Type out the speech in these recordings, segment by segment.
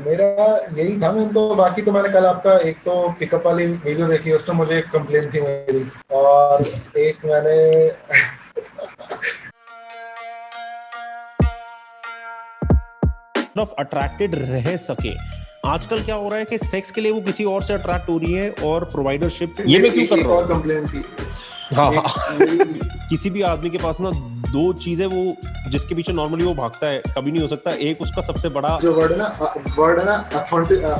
मेरा यही था। मैं तो बाकी तो मैंने कल आपका एक तो पिकअप वाली वीडियो देखी, उसमें मुझे एक कंप्लेन थी मेरी, और एक मैंने ऑफ अट्रैक्टेड रह सके। आजकल क्या हो रहा है कि सेक्स के लिए वो किसी और से अट्रैक्ट हो रही है और प्रोवाइडरशिप ये मैं क्यों कर एक रहा और हूँ। कंप्लेन थी। हाँ एक हाँ मेरी किसी भी आदमी के पास ना दो चीजें वो जिसके पीछे नॉर्मली वो भागता है कभी नहीं हो सकता। एक उसका सबसे बड़ा जो वर्ड है ना,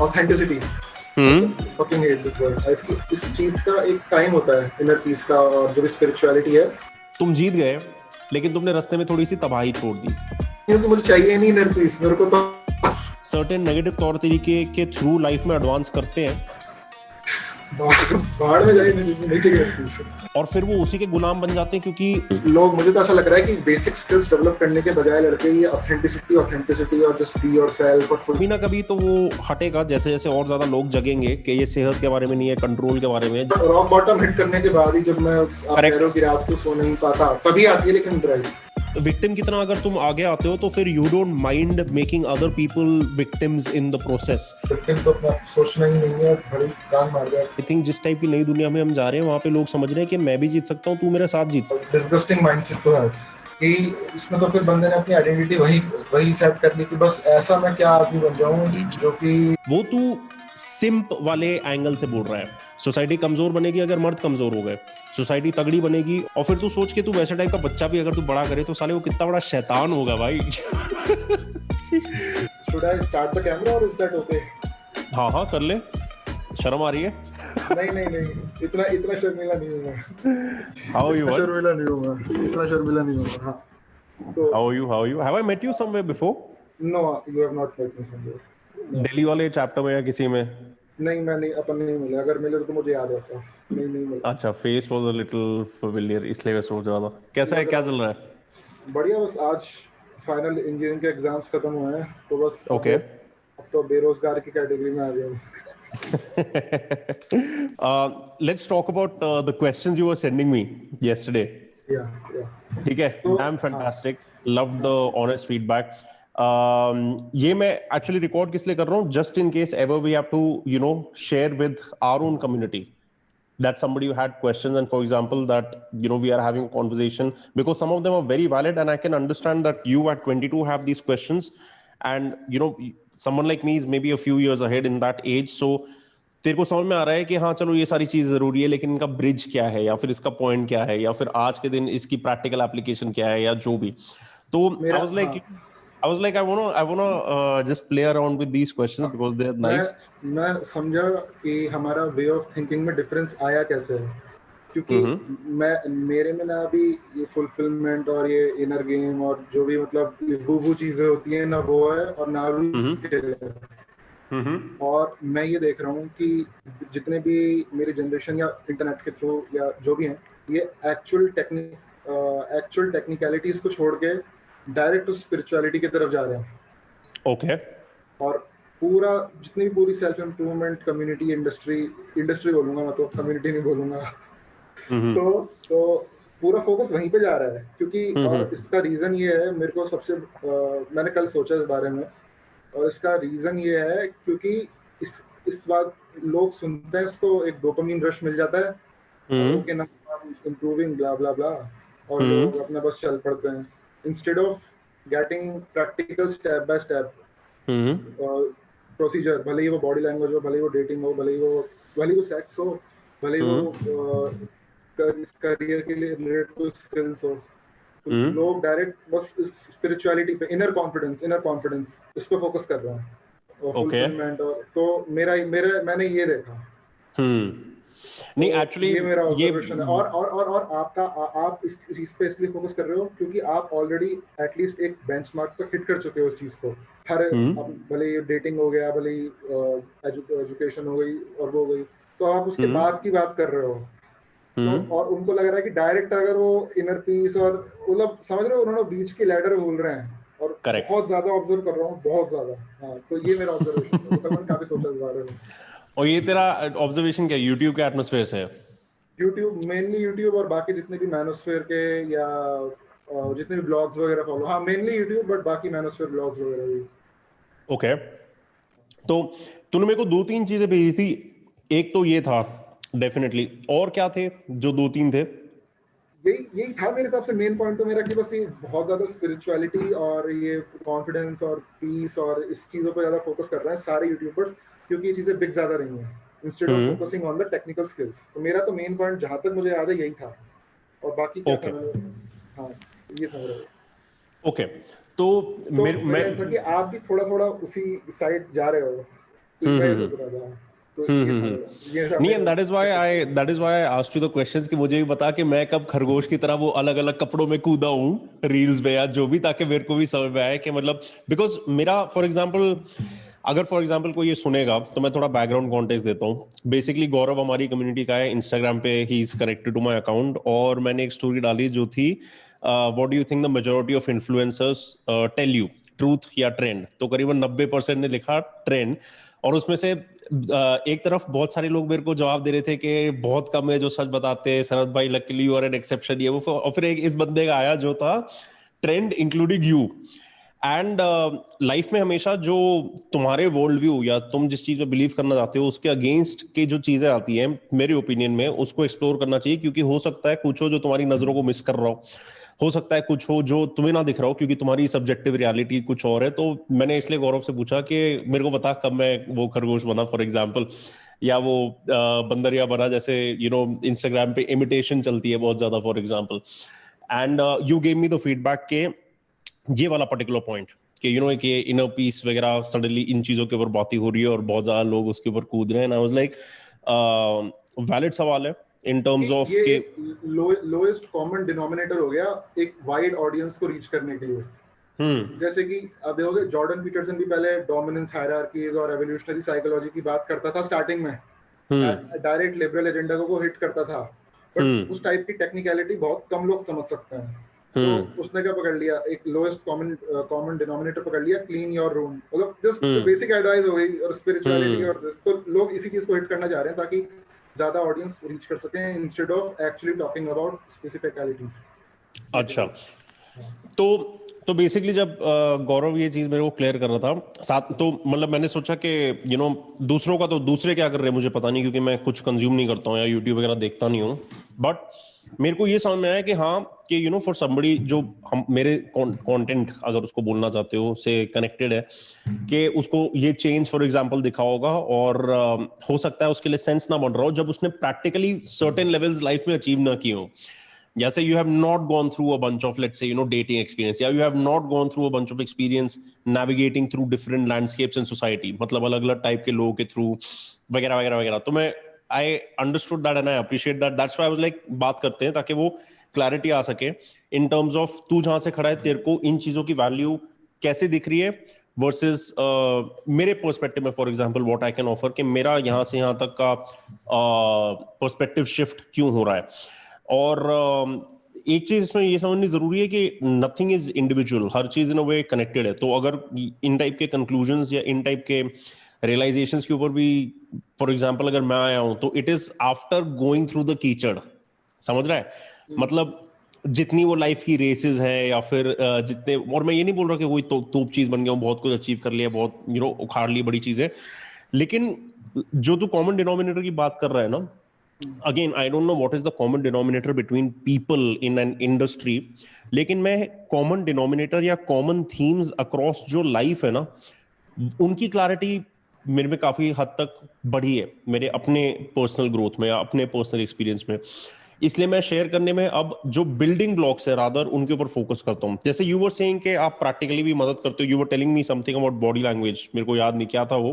authenticity. Fucking hate this word. I feel इस चीज का एक टाइम होता है, इनर पीस का, और जो भी स्पिरिचुअलिटी है। तुम जीत गए लेकिन तुमने रास्ते में थोड़ी सी तबाही छोड़ दी। क्योंकि मुझे चाहिए नहीं इनर पीस, मेरे को तो सर्टेन नेगेटिव तौर तरीके के थ्रू लाइफ में एडवांस करते हैं बाहर में जाए, नहीं चाहिए इनर पीस। और फिर वो उसी के गुलाम बन जाते हैं क्योंकि लोग, मुझे तो ऐसा लग रहा है कि बेसिक स्किल्स डेवलप करने के बजाय लड़के ये ऑथेंटिसिटी और जस्ट बी योरसेल्फ और कभी ना कभी तो वो हटेगा जैसे जैसे और ज्यादा लोग जगेंगे कि ये सेहत के बारे में नहीं है, कंट्रोल के बारे में। रॉक बॉटम हिट करने के बाद ही जब मैं आप कह रहे हो कि रात को सो नहीं पाता, तभी आती है लेकिन ड्राइव। विक्टिम की तरह अगर तुम आगे आते हो तो फिर you don't mind making other people victims in the process. Victim तो अपना सोचना ही नहीं है, भले कान मार जाए। आई थिंक जिस टाइप की नई दुनिया में हम जा रहे हैं वहां पे लोग समझ रहे हैं कि मैं भी जीत सकता हूँ, तू मेरे साथ जीत सकता। डिस्गस्टिंग माइंडसेट तो है कि इसमें तो फिर बंदे ने अपनी आइडेंटिटी वही वही सेट कर ली कि बस ऐसा मैं क्या आदमी बन जाऊं जो कि वो तू सिंप वाले एंगल से बोल रहा है। सोसाइटी कमजोर बनेगी अगर मर्द कमजोर हो गए, सोसाइटी तगड़ी बनेगी। और फिर तू सोच के तू वैसे टाइप का बच्चा भी अगर तू बड़ा करे तो साले वो कितना बड़ा शैतान होगा भाई। Should I start the camera और इज दैट ओके? हाँ हाँ कर ले, शर्म आ रही है। नहीं, इतना इतना शर्मिला नहीं हूँ मैं। हाउ यू वन, शर्मिला नहीं हूँ मैं, इतना शर्मिला नहीं हूँ मैं। हाँ, तो how you have I met you somewhere before? No, you have not met me somewhere. Delhi वाले चैप्टर में या किसी में? नहीं, मैं नहीं, अपन नहीं मिले। अगर मिले तो मुझे याद होता। नहीं मिले। अच्छा, face was a little familiar इसलिए मैं सोच रहा था। कैसा है, लग क्या रहा चल रहा है? बढ़िया। बस आज फाइनल इंजीनियरिंग के एग्जाम्स खत्म हुए हैं, तो बस ओके अब तो बेरोजगार की कैटेगरी में आ गया हूँ। Let's talk about the questions you were sending me yesterday. या ठीक है, तो damn हाँ fantastic, love the honest feedback. ये मैं actually record किस लिए कर रहा हूँ, just in case ever we have to share with our own community that somebody who had questions, and for example that we are having a conversation because some of them are very valid and I can understand that you at 22 have these questions, and someone like me is maybe a few years ahead in that age, so तेरे को समझ में आ रहा है कि हाँ चलो ये सारी चीज जरूरी है लेकिन इनका ब्रिज क्या है या फिर इसका पॉइंट क्या है या फिर आज के दिन इसकी प्रैक्टिकल एप्लीकेशन क्या है या जो भी। तो मेरा हाँ I was like I wanna just play around with these questions because they are मैं nice. मैं समझा कि हमारा वे ऑफ थिंकिंग में डिफरेंस आया कैसे है, क्योंकि मैं मेरे में ना अभी ये फुलफिलमेंट और ये इनर गेम और जो भी मतलब वो चीजें होती हैं ना, वो है, और ना भी और मैं ये देख रहा हूँ कि जितने भी मेरी जनरेशन या इंटरनेट के थ्रू या जो भी हैं, ये एक्चुअल टेक्निकलिटीज को छोड़ के डायरेक्ट स्पिरिचुअलिटी की तरफ जा रहे हैं। ओके और पूरा जितनी भी पूरी सेल्फ इम्प्रूवमेंट कम्युनिटी इंडस्ट्री बोलूंगा मैं, तो कम्युनिटी नहीं बोलूंगा। तो पूरा फोकस वहीं पे जा रहा है, क्योंकि और इसका रीजन ये है, मेरे को मैंने कल सोचा इस बारे में, और इसका रीजन ये है क्योंकि इस बात लोग सुनते हैं इसको, एक डोपामिन रश मिल जाता है, ओके ना, इम्प्रूविंग ब्ला ब्ला ब्ला, और लोग अपना बस चल पड़ते हैं instead of getting practical step by step procedure. भले ही वो बॉडी लैंग्वेज हो, भले ही वो डेटिंग हो, भले ही वो सेक्स हो, भले ही वो करियर के लिए रिलेटेड कोई स्किल्स हो, तो लोग डायरेक्ट बस स्पिरिचुअलिटी पे, इनर कॉन्फिडेंस इस पे फोकस कर रहे हैं, और फुलफिलमेंट। और तो मैंने ये देखा। नहीं तो एक्चुअली ये मेरा ऑब्जर्वेशन है। और आपका आप इस चीज पे इसलिए फोकस कर रहे हो क्योंकि आप ऑलरेडी एटलीस्ट एक बेंचमार्क तक हिट कर चुके हो उस चीज को। हर भले ही डेटिंग हो गया, भले ही एजुकेशन हो गई और वो हो गई, तो आप उसके बाद की बात कर रहे हो। तो और उनको लग रहा है कि डायरेक्ट अगर वो इनर पीस और मतलब समझ रहे हो, उन्होंने बीच की लैडर बोल रहे हैं, और Correct. बहुत ज्यादा ऑब्जर्व कर रहा हूँ, बहुत ज्यादा। हाँ, तो ये मेरा ऑब्जर्वेशन है, तो मैंने काफी सोचा इस बारे में। और ये तेरा ऑब्जर्वेशन क्या यूट्यूब के एटमॉस्फेयर से है? मेनली यूट्यूब, और बाकी जितने भी मैनोस्फेयर के या जितने भी ब्लॉग्स वगैरह फॉलो, हाँ मेनली यूट्यूब, बट बाकी मैनोस्फेयर ब्लॉग्स वगैरह भी। ओके तो तूने मेरे को 2-3 चीजें भेजी थी, एक तो ये था डेफिनेटली, और क्या थे जो 2-3 थे? यही था मेरे हिसाब से मेन पॉइंट तो मेरा, कि बस ये बहुत ज्यादा स्पिरिचुअलिटी और ये कॉन्फिडेंस और पीस और इस चीजों पर ज्यादा फोकस कर रहे हैं सारे यूट्यूबर्स, क्योंकि ये चीजें बिक ज्यादा रही हैं instead of focusing on the technical skills. तो मेरा तो मेन पॉइंट जहां तक मुझे याद है यही था, और बाकी क्या था हाँ ये था मेरा। ओके, तो मेरा था कि आप भी थोड़ा थोड़ा उसी साइड जा रहे हो, तो मैं सोच रहा था। नहीं, and that is why I asked you the questions कि मुझे भी बता कि मैं कब खरगोश की तरह वो अलग अलग कपड़ों में कूदा हूँ रील्स में या जो भी, ताकि मेरे को भी समझ में आए कि मतलब, बिकॉज मेरा फॉर एग्जाम्पल कोई ये सुनेगा तो मैं थोड़ा बैकग्राउंड कॉन्टेक्स्ट देता हूँ। बेसिकली गौरव हमारी कम्युनिटी का है, इंस्टाग्राम पे ही is connected to my account, और मैंने एक स्टोरी डाली जो थी what do you think the majority of influencers tell you, truth या ट्रेंड? तो करीबन 90% ने लिखा ट्रेंड, और उसमें से एक तरफ बहुत सारे लोग मेरे को जवाब दे रहे थे कि बहुत कम है जो सच बताते हैं, शरद भाई luckily you are an exception, ये वो। और फिर एक इस बंदे का आया जो था trend including you. And life में हमेशा जो तुम्हारे वर्ल्ड व्यू या तुम जिस चीज में बिलीव करना चाहते हो उसके अगेंस्ट की जो चीजें आती हैं, मेरे ओपिनियन में उसको एक्सप्लोर करना चाहिए, क्योंकि हो सकता है कुछ हो जो तुम्हारी नजरों को मिस कर रहा हो सकता है कुछ हो जो तुम्हें ना दिख रहा हो, क्योंकि तुम्हारी सब्जेक्टिव रियलिटी कुछ और है। तो मैंने इसलिए गौरव से पूछा कि मेरे को बता कब मैं वो खरगोश बना फॉर एग्जाम्पल, या वो बंदरिया बना, जैसे इंस्टाग्राम पे इमिटेशन चलती है बहुत ज्यादा for example. And you gave me the feedback के ये वाला पर्टिकुलर पॉइंट कि कि इनर पीस वगैरह सडनली इन चीजों के ऊपर बातें हो रही है और बहुत ज्यादा लोग उसके ऊपर कूद रहे हैं। आई वाज लाइक वैलिड सवाल है इन टर्म्स ऑफ के लोएस्ट कॉमन डिनोमिनेटर हो गया एक वाइड ऑडियंस को रीच करने के लिए। जैसे कि अब देखोगे जॉर्डन पीटरसन भी पहले डोमिनेंस हायरार्कीज और एवोल्यूशनरी साइकोलॉजी की बात करता था स्टार्टिंग में, डायरेक्ट लिबरल एजेंडा को हिट करता था, बट उस टाइप की टेक्निकलिटी बहुत कम लोग समझ सकते हैं। तो उसने क्या पकड़ लिया, एक लोएस्ट कॉमन डिनोमिनेटर पकड़ लिया, क्लीन योर रूम, मतलब जस्ट बेसिक एडवाइस हो गई, और स्पिरिचुअलिटी और दिस, तो लोग इसी चीज को हिट करना चाह रहे हैं ताकि ज्यादा ऑडियंस रीच कर सकें instead of actually talking about specificalities. अच्छा, तो बेसिकली जब गौरव ये चीज मेरे को क्लियर कर रहा था साथ, तो मतलब मैंने सोचा कि दूसरों का तो दूसरे क्या कर रहे हैं मुझे पता नहीं, क्योंकि मैं कुछ कंज्यूम नहीं करता हूँ या यूट्यूब वगैरह देखता नहीं हूँ, बट मेरे को ये समझ में आया कि हाँ कि फॉर समबडी जो हम मेरे कंटेंट अगर उसको बोलना चाहते हो से कनेक्टेड है, कि उसको ये चेंज फॉर एग्जांपल दिखा होगा, और हो सकता है उसके लिए सेंस ना बन रहा हो जब उसने प्रैक्टिकली सर्टेन लेवल्स लाइफ में अचीव ना किए हो। जैसे you have not gone through a bunch of, let's say, dating experience, या you have not gone through a bunch of experience navigating through different landscapes in society, मतलब अलग अलग type के लोगों के थ्रू वगैरह वगैरह वगैरह। तो मैं I understood that and I appreciate that. That's why I was like बात करते हैं ताकि वो क्लैरिटी आ सके in terms of तू जहां से खड़ा है तेरे को इन चीजों की वैल्यू कैसे दिख रही है वर्सेस मेरे पर्सपेक्टिव में for example what I can offer, कि मेरा यहाँ से यहाँ तक का पर्सपेक्टिव शिफ्ट क्यों हो रहा है। और एक चीज इसमें ये समझनी जरूरी है कि नथिंग इज इंडिविजुअल, हर चीज इन अ वे कनेक्टेड है। तो अगर इन टाइप के कंक्लूजन्स या इन टाइप के रियलाइजेशंस के ऊपर भी फॉर एग्जांपल अगर मैं आया हूं तो it is after going through the कीचड़, समझ रहा है? मतलब जितनी वो लाइफ की रेसेस हैं या फिर जितने, और मैं ये नहीं बोल रहा कि वही तोप चीज बन गया हूं, बहुत कुछ अचीव कर लिया, बहुत उखाड़ ली बड़ी चीजें, लेकिन जो तू कॉमन डिनोमिनेटर की बात कर रहा है ना, again I don't know what is the common denominator between people in an industry, लेकिन मैं कॉमन डिनोमिनेटर या कॉमन थीम्स अक्रॉस जो लाइफ है ना, उनकी क्लैरिटी मेरे में काफी हद तक बढ़ी है मेरे अपने पर्सनल ग्रोथ में या अपने पर्सनल एक्सपीरियंस में। इसलिए मैं शेयर करने में अब जो बिल्डिंग ब्लॉक्स है रादर उनके ऊपर फोकस करता हूं। जैसे यू वर सेइंग कि आप प्रैक्टिकली भी मदद करते हो, you were telling me something about body language, मेरे को याद नहीं क्या था वो,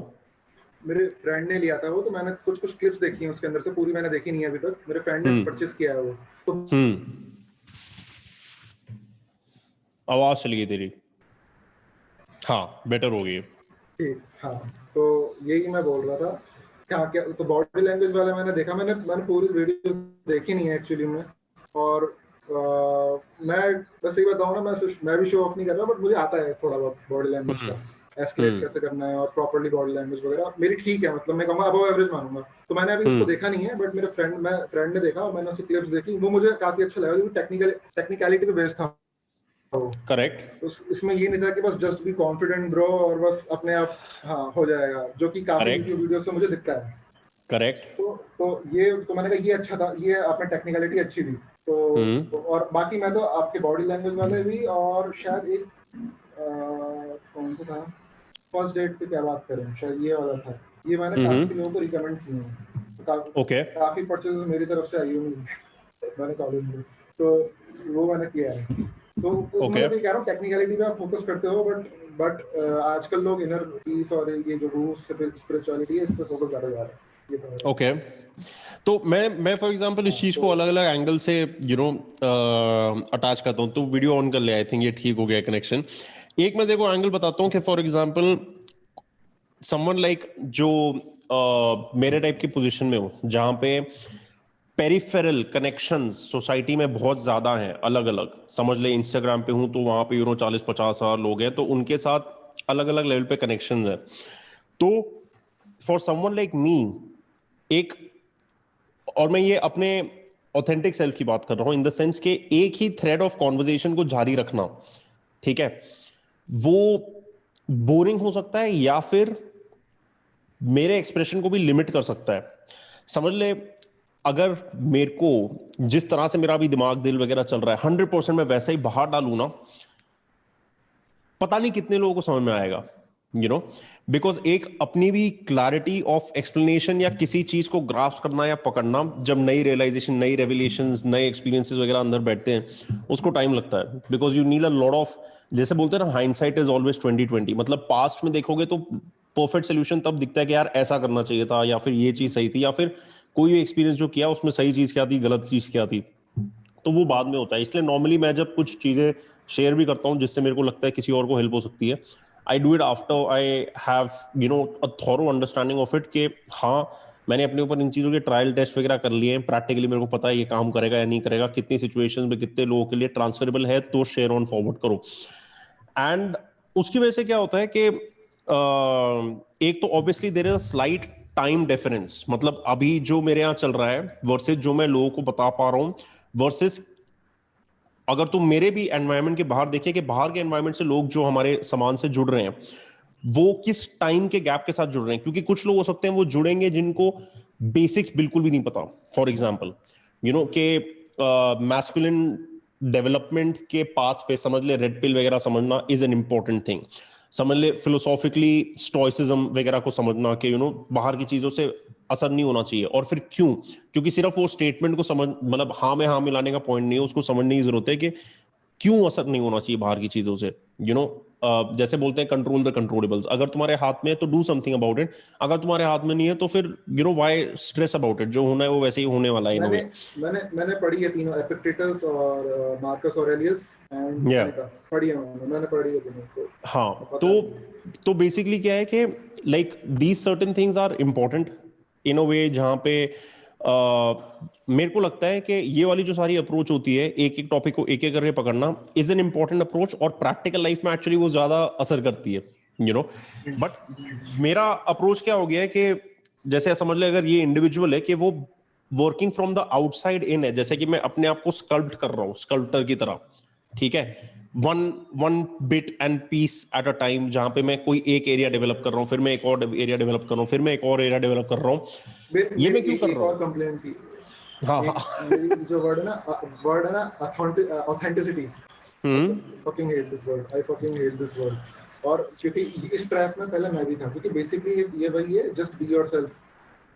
मेरे फ्रेंड ने लिया था वो, तो मैंने कुछ क्लिप्स देखी हैं उसके अंदर से, पूरी मैंने देखी नहीं है अभी तक, मेरे फ्रेंड ने परचेस किया है वो। तो आवाज चली गई तेरी, हाँ बेटर हो गई ठीक, हाँ तो यही मैं बोल रहा था क्या तो बॉडी लैंग्वेज वाला मैंने देखा, मैंने पूरी वीडियो देखी नहीं है एक्चुअली में, और मैं बस यही बताऊँ ना, मैं भी शो ऑफ नहीं कर रहा, बट मुझे आता है थोड़ा बहुत बॉडी लैंग्वेज का, एस्केलेट कैसे करना है और प्रॉपर्ली बॉडी लैंग्वेज वगैरह मेरी ठीक है, मतलब मैं कहूँगा अबव एवरेज मानूंगा। तो मैंने अभी उसको देखा नहीं है, बट मेरे फ्रेंड ने देखा और मैंने उसकी क्लिप्स देखी, वो मुझे काफी अच्छा लगा, क्योंकि टेक्निकलिटी पे बेस्ड था करेक्ट। तो इसमें ये नहीं था कि बस जस्ट बी कॉन्फिडेंट ब्रो और बस अपने आप हाँ हो जाएगा, जो कि काफी यूट्यूब वीडियोस में मुझे दिखता है। करेक्ट। तो मैंने कहा ये अच्छा था, ये आपने टेक्निकलिटी अच्छी थी। तो और बाकी मैं तो आपके बॉडी लैंग्वेज वाले भी, और शायद एक कौन सा था, फर्स्ट डेट पे क्या बात करें, शायद ये वाला था, ये मैंने काफी लोगों को रिकमेंड किए हैं। काफी परचेजेस मेरी तरफ से आई हुई मैंने कॉलेज में, तो वो मैंने किया है। तो मतलब ये कह रहा हूँ टेक्निकलिटी पे आप फोकस करते हो, बट आजकल लोग इनर पीस और ये जो रूह स्पिरिचुअलिटी है इस पे फोकस ज्यादा जा रहा है। ओके तो मैं फॉर एग्जांपल इस चीज को अलग अलग एंगल से अटैच करता हूँ। तो वीडियो ऑन कर ले, आई थिंक ये ठीक हो गया कनेक्शन। एक मैं देखो एंगल बताता हूँ कि फॉर एग्जांपल समवन लाइक जो मेरे टाइप की पोजीशन में हो, जहां पे पेरिफेरल कनेक्शंस सोसाइटी में बहुत ज्यादा हैं, अलग अलग समझ ले। इंस्टाग्राम पे हूं तो वहां पे 40-50 हजार लोग हैं, तो उनके साथ अलग अलग लेवल पे कनेक्शंस हैं। तो फॉर समवन लाइक मी एक, और मैं ये अपने ऑथेंटिक सेल्फ की बात कर रहा हूं इन द सेंस के एक ही थ्रेड ऑफ कॉन्वर्जेशन को जारी रखना, ठीक है, वो बोरिंग हो सकता है या फिर मेरे एक्सप्रेशन को भी लिमिट कर सकता है। समझ ले अगर मेरे को जिस तरह से मेरा भी दिमाग दिल वगैरह चल रहा है 100% मैं वैसा ही बाहर डालू ना, पता नहीं कितने लोगों को समझ में आएगा, बिकॉज एक अपनी भी क्लैरिटी ऑफ एक्सप्लेनेशन या किसी चीज को ग्रास्प करना या पकड़ना, जब नई रियलाइजेशन, नई रेवलेशंस, नए एक्सपीरियंसेस वगैरह अंदर बैठते हैं, उसको टाइम लगता है। Because you need a lot of, जैसे बोलते हैं ना, हाइंडसाइट इज ऑलवेज 20/20। मतलब पास्ट में देखोगे तो परफेक्ट सोल्यूशन तब दिखता है कि यार ऐसा करना चाहिए था, या फिर ये चीज सही थी, या फिर कोई भी एक्सपीरियंस जो किया उसमें सही चीज क्या थी, गलत चीज क्या थी, तो वो बाद में होता है। इसलिए नॉर्मली मैं जब कुछ चीजें शेयर भी करता हूँ जिससे मेरे को लगता है किसी और को हेल्प हो सकती है, I do it after I have a thorough understanding of it, कि हाँ मैंने अपने ऊपर इन चीज़ों के ट्रायल टेस्ट वगैरह कर लिए हैं, प्रैक्टिकली मेरे को पता है ये काम करेगा या नहीं करेगा, कितनी सिचुएशंस में कितने लोगों के लिए ट्रांसफरेबल है, तो शेयर ऑन फॉरवर्ड करो। एंड उसकी वजह से क्या होता है कि एक तो obviously there is a slight time difference, मतलब अभी जो मेरे यहाँ चल रहा है वर्सेस जो मैं लोगों को बता पा रहा हूँ, वर्सेस अगर तुम मेरे भी एनवायरनमेंट के बाहर देखिए कि बाहर के एनवायरनमेंट से लोग जो हमारे समाज से जुड़ रहे हैं वो किस टाइम के गैप के साथ जुड़ रहे हैं। क्योंकि कुछ लोग हो सकते हैं वो जुड़ेंगे जिनको बेसिक्स बिल्कुल भी नहीं पता, फॉर एग्जाम्पल के मैस्कुलिन डेवलपमेंट के पाथ पे समझ ले रेड पिल वगैरह समझना इज एन इंपॉर्टेंट थिंग। समझ ले फिलोसॉफिकली स्टोइसिज्म वगैरह को समझना कि बाहर की चीजों से असर नहीं होना चाहिए। और फिर क्यों? क्योंकि सिर्फ वो स्टेटमेंट को समझ, मतलब हाँ में हाँ मिलाने का पॉइंट नहीं है, उसको समझने की जरूरत है कि क्यों असर नहीं होना चाहिए बाहर की चीजों से। जैसे बोलते हैं कंट्रोल द कंट्रोलेबल्स, अगर तुम्हारे हाथ में है तो डू समथिंग अबाउट इट, अगर तुम्हारे हाथ में नहीं है तो फिर व्हाई स्ट्रेस अबाउट इट, जो होना है वो वैसे ही होने वाला है। मैंने पढ़ी है तीनों, एपिक्टेटस और मार्कस ऑरेलियस एंड सेनेका, पढ़ी है मैंने पढ़ी है तीनों। तो हाँ तो बेसिकली क्या है कि like these certain things are important in a way, जहां पे मेरे को लगता है कि ये वाली जो सारी अप्रोच होती है, एक एक टॉपिक को एक एक करके पकड़ना इज एन इंपॉर्टेंट अप्रोच, और प्रैक्टिकल लाइफ में एक्चुअली वो ज्यादा असर करती है। बट मेरा अप्रोच क्या हो गया है कि जैसे समझ ले अगर ये इंडिविजुअल है कि वो working from the outside in है, जैसे कि मैं अपने आप को स्कल्प्ट कर रहा हूँ स्कल्प्टर की तरह, ठीक है, one bit and piece at a time, जहां पे मैं कोई एक एरिया डेवलप कर रहा हूँ, फिर मैं एक और एरिया डेवलप कर रहा हूँ, फिर मैं एक और एरिया डेवलप कर रहा हूँ। ये मैं क्यों कर रहा हूँ? और कंप्लेंट थी, हाँ मेरी जो वर्ड है ना authenticity, fucking hate this word, I fucking hate this word। और क्योंकि इस ट्रैप में पहले मैं भी था, क्योंकि बेसिकली ये वही है, जस्ट बी योरसेल्फ।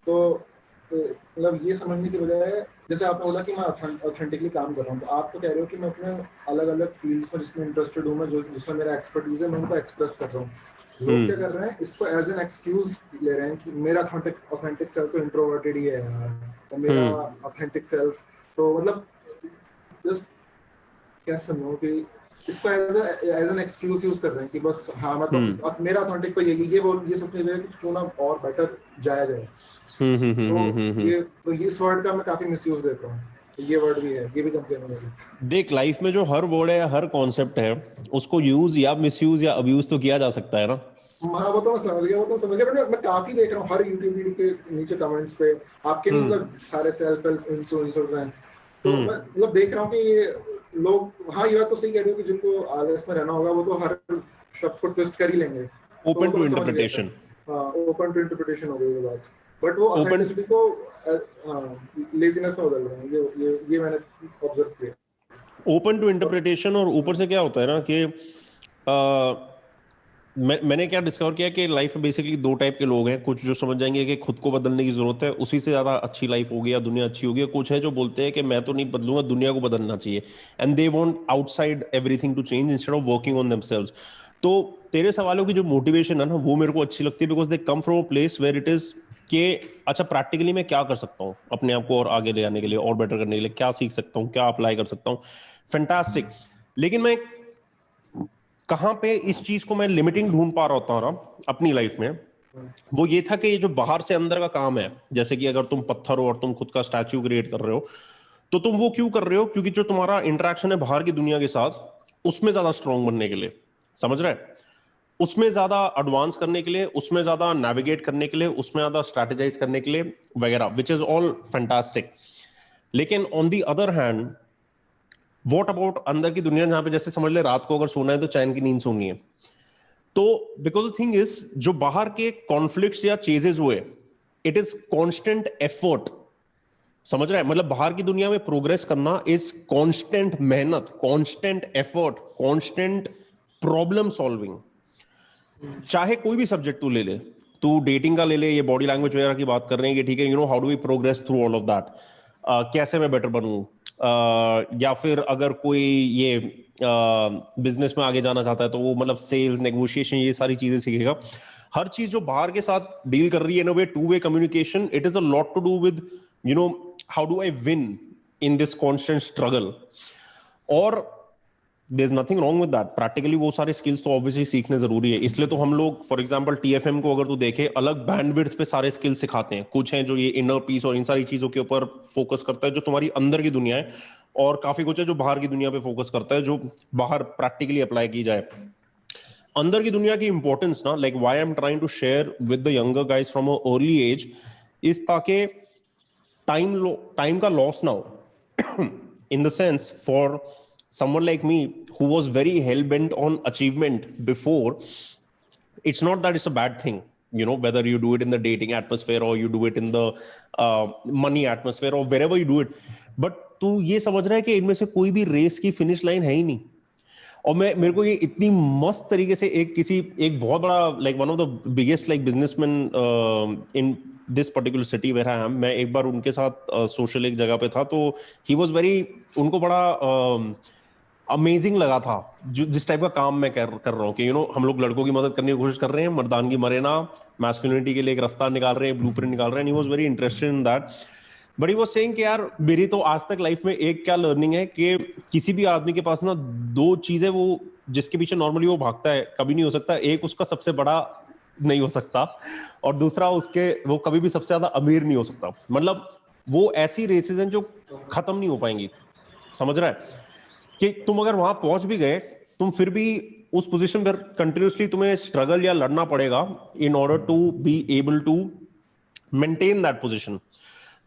तो मतलब ये समझने की बजाय, जैसे आपने बोला कि मैं ऑथेंटिकली काम कर रहा हूँ, तो आप तो कह रहे हो कि मैं अपने अलग अलग फील्ड्स में जिसमें इंटरेस्टेड हूँ, मैं जिसमें मेरा एक्सपर्टीज है, मैं उनको एक्सप्रेस कर रहा हूँ। लोग क्या कर रहे हैं, इसको एज एन एक्सक्यूज ले रहे हैं कि मेरा ऑथेंटिक सेल्फ तो इंट्रोवर्टेड ही है यार, और मेरा ऑथेंटिक सेल्फ तो मतलब जस्ट क्या समझो कि इसको एज एन एक्सक्यूज यूज कर रहे हैं कि बस हाँ मैं तो मेरा ऑथेंटिक तो ये सोचने लगे कि क्यों ना और बेटर जाया जाए। तो ये इस वर्ड का मैं काफी मिसयूज देता हूँ, ये वर्ड भी है, ये भी कंप्लेन है। देख लाइफ में जो हर वर्ड है, हर कॉन्सेप्ट है, उसको यूज या मिसयूज या अब्यूज तो किया जा सकता है ना। हाँ वो तो मैं समझ गया बट मैं काफी देख रहा हूँ हर यूट्यूब वीडियो के नीचे कमेंट्स पे, आपके नहीं मतलब सारे सेल्फ हेल्प इन्फ्लुएंसर्स हैं, तो मैं मतलब देख रहा हूँ कि ये लोग, हाँ ये बात तो सही कह रहे हो कि जिनको आलस में रहना होगा वो तो हर शब्द को ट्विस्ट कर ही लेंगे, ओपन टू इंटरप्रिटेशन। हाँ ओपन टू इंटरप्रिटेशन हो गई वो बात, बट वो ओपन ऑथेंटिसिटी को लेजीनेस में बदल रहे हैं, ये मैंने ऑब्जर्व किया। ओपन टू इंटरप्रिटेशन, और ऊपर से क्या होता है ना कि मैंने क्या डिस्कवर किया कि लाइफ में बेसिकली दो टाइप के लोग हैं। कुछ जो समझ जाएंगे कि खुद को बदलने की जरूरत है, उसी से ज्यादा अच्छी लाइफ होगी या दुनिया अच्छी होगी। कुछ है जो बोलते हैं कि मैं तो नहीं बदलूंगा, दुनिया को बदलना चाहिए, and they want outside everything to change instead of working on themselves. तो तेरे सवालों की जो मोटिवेशन है ना, वो मेरे को अच्छी लगती है, because they come from a place where it is कि अच्छा प्रैक्टिकली मैं क्या कर सकता हूँ अपने आप को और आगे ले जाने के लिए और बेटर करने के लिए, क्या सीख सकता हूँ, क्या अप्लाई कर सकता हूँ। फैंटास्टिक। लेकिन मैं कहां पे इस चीज को मैं लिमिटिंग ढूंढ पा रहा होता हूँ अपनी लाइफ में, वो ये था कि ये जो बाहर से अंदर का काम है, जैसे कि अगर तुम पत्थर हो और तुम खुद का स्टैच्यू क्रिएट कर रहे हो, तो तुम वो क्यों कर रहे हो? क्योंकि जो तुम्हारा इंटरेक्शन है बाहर की दुनिया के साथ, उसमें ज्यादा स्ट्रांग बनने के लिए, समझ रहे हैं, उसमें ज्यादा एडवांस करने के लिए, उसमें ज्यादा नेविगेट करने के लिए, उसमें ज्यादा स्ट्रैटेजाइज करने के लिए वगैरह, विच इज ऑल फैंटास्टिक। लेकिन on the other hand, what about अंदर की दुनिया, जहां पे जैसे समझ ले रात को अगर सोना है तो चैन की नींद सोनी है। तो बिकॉज द थिंग इज, जो बाहर के कॉन्फ्लिक्ट्स या चेजेस हुए, इट इज कांस्टेंट एफर्ट, समझ रहा है, मतलब बाहर की दुनिया में प्रोग्रेस करना इज कांस्टेंट मेहनत, constant effort, constant problem solving. चाहे कोई भी सब्जेक्ट तू ले ले, तू डेटिंग का ले ले, ये बॉडी लैंग्वेज वगैरह की बात कर रहे हैं कि ठीक है, you know how do we progress through all of that, कैसे मैं बेटर बनूं, या फिर अगर कोई ये बिजनेस में आगे जाना चाहता है तो वो मतलब सेल्स, नेगोशिएशन, ये सारी चीजें सीखेगा। हर चीज जो बाहर के साथ डील कर रही है ना, way to way communication, it is a lot to do with you know how do I win in this constant struggle. और there's nothing wrong with that, practically वो सारे स्किल्स तो ऑब्वियसली सीखने जरूरी है। इसलिए तो हम लोग फॉर एग्जांपल टीएफएम को अगर तू देखे, अलग बैंडविड्थ पे सारे स्किल्स सिखाते हैं। कुछ हैं जो ये इनर पीस और इन सारी चीजों के ऊपर फोकस करता है, जो तुम्हारी अंदर की दुनिया है, और काफी कुछ है जो बाहर की दुनिया पे फोकस करता है, जो बाहर प्रैक्टिकली अप्लाई की जाए। अंदर की दुनिया की इंपॉर्टेंस ना, like why I am trying to share with the younger guys from a early age, is ताकि टाइम का लॉस ना हो। in the sense, for someone like me who was very hell-bent on achievement before, it's not that it's a bad thing, you know, whether you do it in the dating atmosphere or you do it in the money atmosphere or wherever you do it, but तू ये समझ रहा है कि इनमें से कोई भी रेस की फिनिश लाइन है ही नहीं। और मेरे को ये इतनी मस्त तरीके से एक बहुत बड़ा, like one of the biggest like businessman in this particular city where I am, मैं एक बार उनके साथ सोशल एक जगह पे था, तो ही वाज वेरी, उनको बड़ा अमेजिंग लगा था जिस टाइप का काम मैं कर रहा हूँ कि यू नो हम लोग लड़कों की मदद करने की कोशिश कर रहे हैं, मर्दानगी मरे ना, मैस्कुलिनिटी के लिए एक रास्ता निकाल रहे हैं, ब्लूप्रिंट निकाल रहे हैं। He was very interested in that, but he was saying कि यार मेरी तो आज तक लाइफ में एक क्या लर्निंग है कि किसी भी आदमी के पास ना दो चीजें, वो जिसके पीछे नॉर्मली वो भागता है, कभी नहीं हो सकता। एक उसका सबसे बड़ा नहीं हो सकता, और दूसरा वो कभी भी सबसे ज्यादा अमीर नहीं हो सकता। मतलब वो ऐसी रेसेस हैं जो खत्म नहीं हो पाएंगी, समझ रहा है, कि तुम अगर वहां पहुंच भी गए, तुम फिर भी उस पोजीशन पर कंटिन्यूसली तुम्हें स्ट्रगल या लड़ना पड़ेगा in order to be able to maintain that position.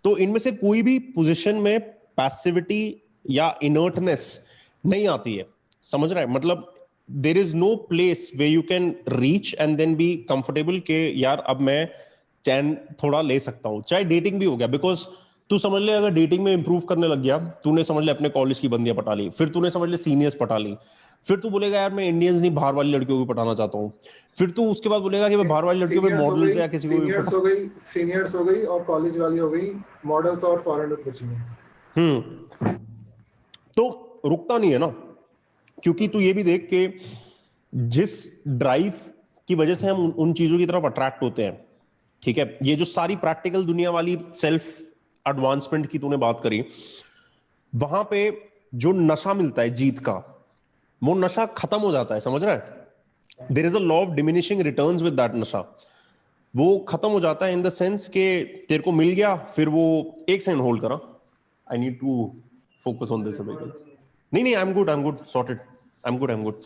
तो इनमें से कोई भी पोजीशन में पैसिविटी या इनर्टनेस नहीं आती है, समझ रहा है, मतलब there is no place way you can reach and then be comfortable के यार अब मैं चैन थोड़ा ले सकता हूं। चाहे डेटिंग भी हो गया, बिकॉज तू समझ ले अगर डेटिंग में इंप्रूव करने लग गया, तूने समझ ले अपने कॉलेज की बंदियां पटा ली, फिर तूने समझ ले सीनियर्स पटा ली, फिर तू बोलेगा यार मैं इंडियंस नहीं बाहर वाली लड़कियों को पटाना चाहता हूं, फिर तू उसके बाद बोलेगा कि मैं बाहर वाली लड़कियों पे मॉडल्स या किसी को भी सीनियर्स हो गई और कॉलेज वाली हो गई मॉडल्स और फॉरेनर कुछ नहीं। तो रुकता नहीं है ना, क्योंकि तू ये भी देख के जिस ड्राइव की वजह से हम उन चीजों की तरफ अट्रैक्ट होते हैं, ठीक है, ये जो सारी प्रैक्टिकल दुनिया वाली सेल्फ एडवांसमेंट की तूने बात करी, वहां पे जो नशा मिलता है जीत का, वो नशा खत्म हो जाता है, समझ रहा है। There is a law of diminishing returns with that नशा। वो खत्म हो जाता है इन द सेंस के तेरे को मिल गया, फिर वो एक सेकंड होल्ड करा, I need to focus on this. नहीं I am good sorted, I am good.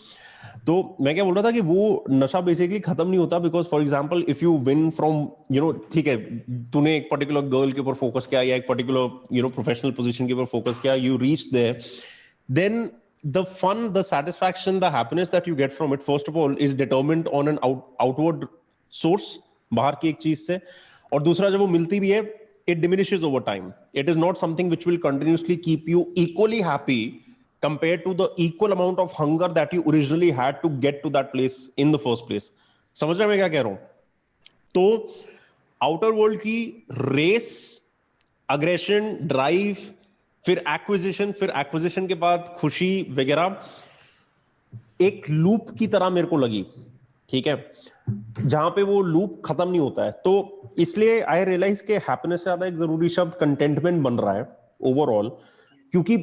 तो मैं क्या बोल रहा था कि वो नशा बेसिकली खत्म नहीं होता, because for example if you win from you know, ठीक है, तूने एक पर्टिकुलर गर्ल के ऊपर फोकस किया या एक particular you know professional position के ऊपर फोकस किया, you reach there, then the fun, the satisfaction, the happiness that you get from it, first of all, is determined on an outward source, बाहर की एक चीज से, और दूसरा जब वो मिलती भी है, it diminishes over time. It is not something which will continuously keep you equally happy compared to the equal amount of hunger that you originally had to get to that place in the first place. समझ रहे हैं मैं क्या कह रहा हूं? तो outer world की रेस, अग्रेशन, ड्राइव, फिर एक्विजिशन के बाद खुशी वगैरह, एक लूप की तरह मेरे को लगी, ठीक है, जहां पे वो लूप खत्म नहीं होता है. तो इसलिए आई रियलाइज के हैप्पीनेस से ज्यादा एक जरूरी शब्द कंटेंटमेंट बन रहा है ओवरऑल, क्योंकि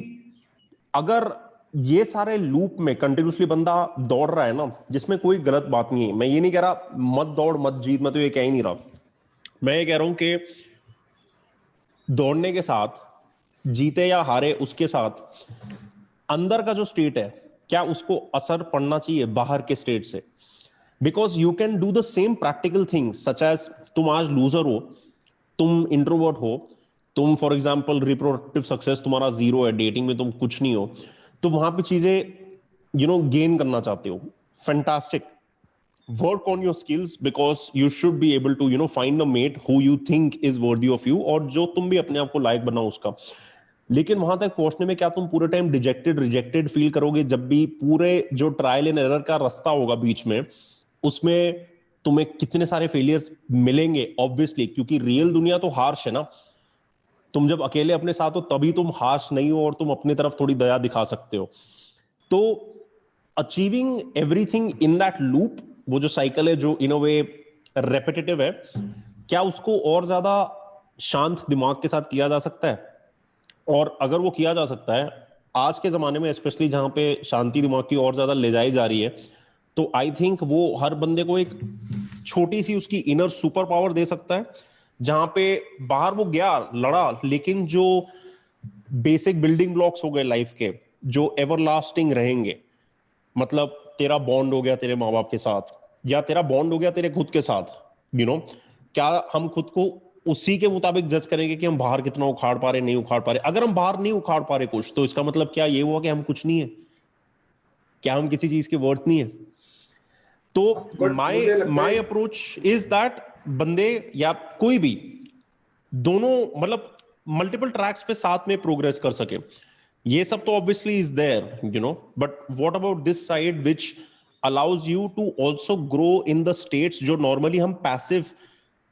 अगर ये सारे लूप में कंटिन्यूसली बंदा दौड़ रहा है ना, जिसमें कोई गलत बात नहीं है, मैं ये नहीं कह रहा मत दौड़ मत जीत, मैं तो ये कह ही नहीं रहा, मैं ये कह रहा हूं कि दौड़ने के साथ, जीते या हारे उसके साथ, अंदर का जो स्टेट है क्या उसको असर पड़ना चाहिए बाहर के स्टेट से. Because you can do the same practical things such as, तुम आज लूजर हो, तुम इंट्रोवर्ट हो, तुम फॉर एग्जाम्पल रिप्रोडक्टिव सक्सेस तुम्हारा 0 है, डेटिंग में तुम कुछ नहीं हो, तो वहां पे चीजें गेन करना चाहते हो, fantastic, work on your skills because you should be able to find a mate who you think is worthy of you, और जो तुम भी अपने आप को लायक बनाओ उसका. लेकिन वहां तक पहुंचने में क्या तुम पूरे टाइम डिजेक्टेड रिजेक्टेड फील करोगे? जब भी पूरे जो ट्रायल एंड एरर का रास्ता होगा बीच में, उसमें तुम्हें कितने सारे फेलियर्स मिलेंगे ऑब्वियसली, क्योंकि रियल दुनिया तो हार्श है ना. तुम जब अकेले अपने साथ हो तभी तुम हार्श नहीं हो और तुम अपनी तरफ थोड़ी दया दिखा सकते हो. तो achieving everything in that loop, वो जो साइकिल है जो इन अ वे रेपिटेटिव है, क्या उसको और ज्यादा शांत दिमाग के साथ किया जा सकता है? और अगर वो किया जा सकता है आज के जमाने में, स्पेशली जहां पे शांति दिमाग की और ज्यादा ले जाई जा रही है, तो आई थिंक वो हर बंदे को एक छोटी सी उसकी इनर सुपर पावर दे सकता है, जहां पे बाहर वो गया लड़ा, लेकिन जो बेसिक बिल्डिंग ब्लॉक्स हो गए लाइफ के, जो एवरलास्टिंग रहेंगे, मतलब तेरा बॉन्ड हो गया तेरे माँ बाप के साथ, या तेरा बॉन्ड हो गया तेरे खुद के साथ, क्या हम खुद को उसी के मुताबिक जज करेंगे कि हम बाहर कितना उखाड़ पा रहे, नहीं उखाड़ पा रहे? अगर हम बाहर नहीं उखाड़ पा रहे कुछ, तो इसका मतलब क्या ये हुआ कि हम कुछ नहीं है? क्या हम किसी चीज के वर्थ नहीं है? तो माय अप्रोच इज दैट बंदे या कोई भी, दोनों मतलब मल्टीपल ट्रैक्स पे साथ में प्रोग्रेस कर सके. ये सब तो obviously is there, but what about this side which allows you to also grow in the states जो नॉर्मली हम पैसिव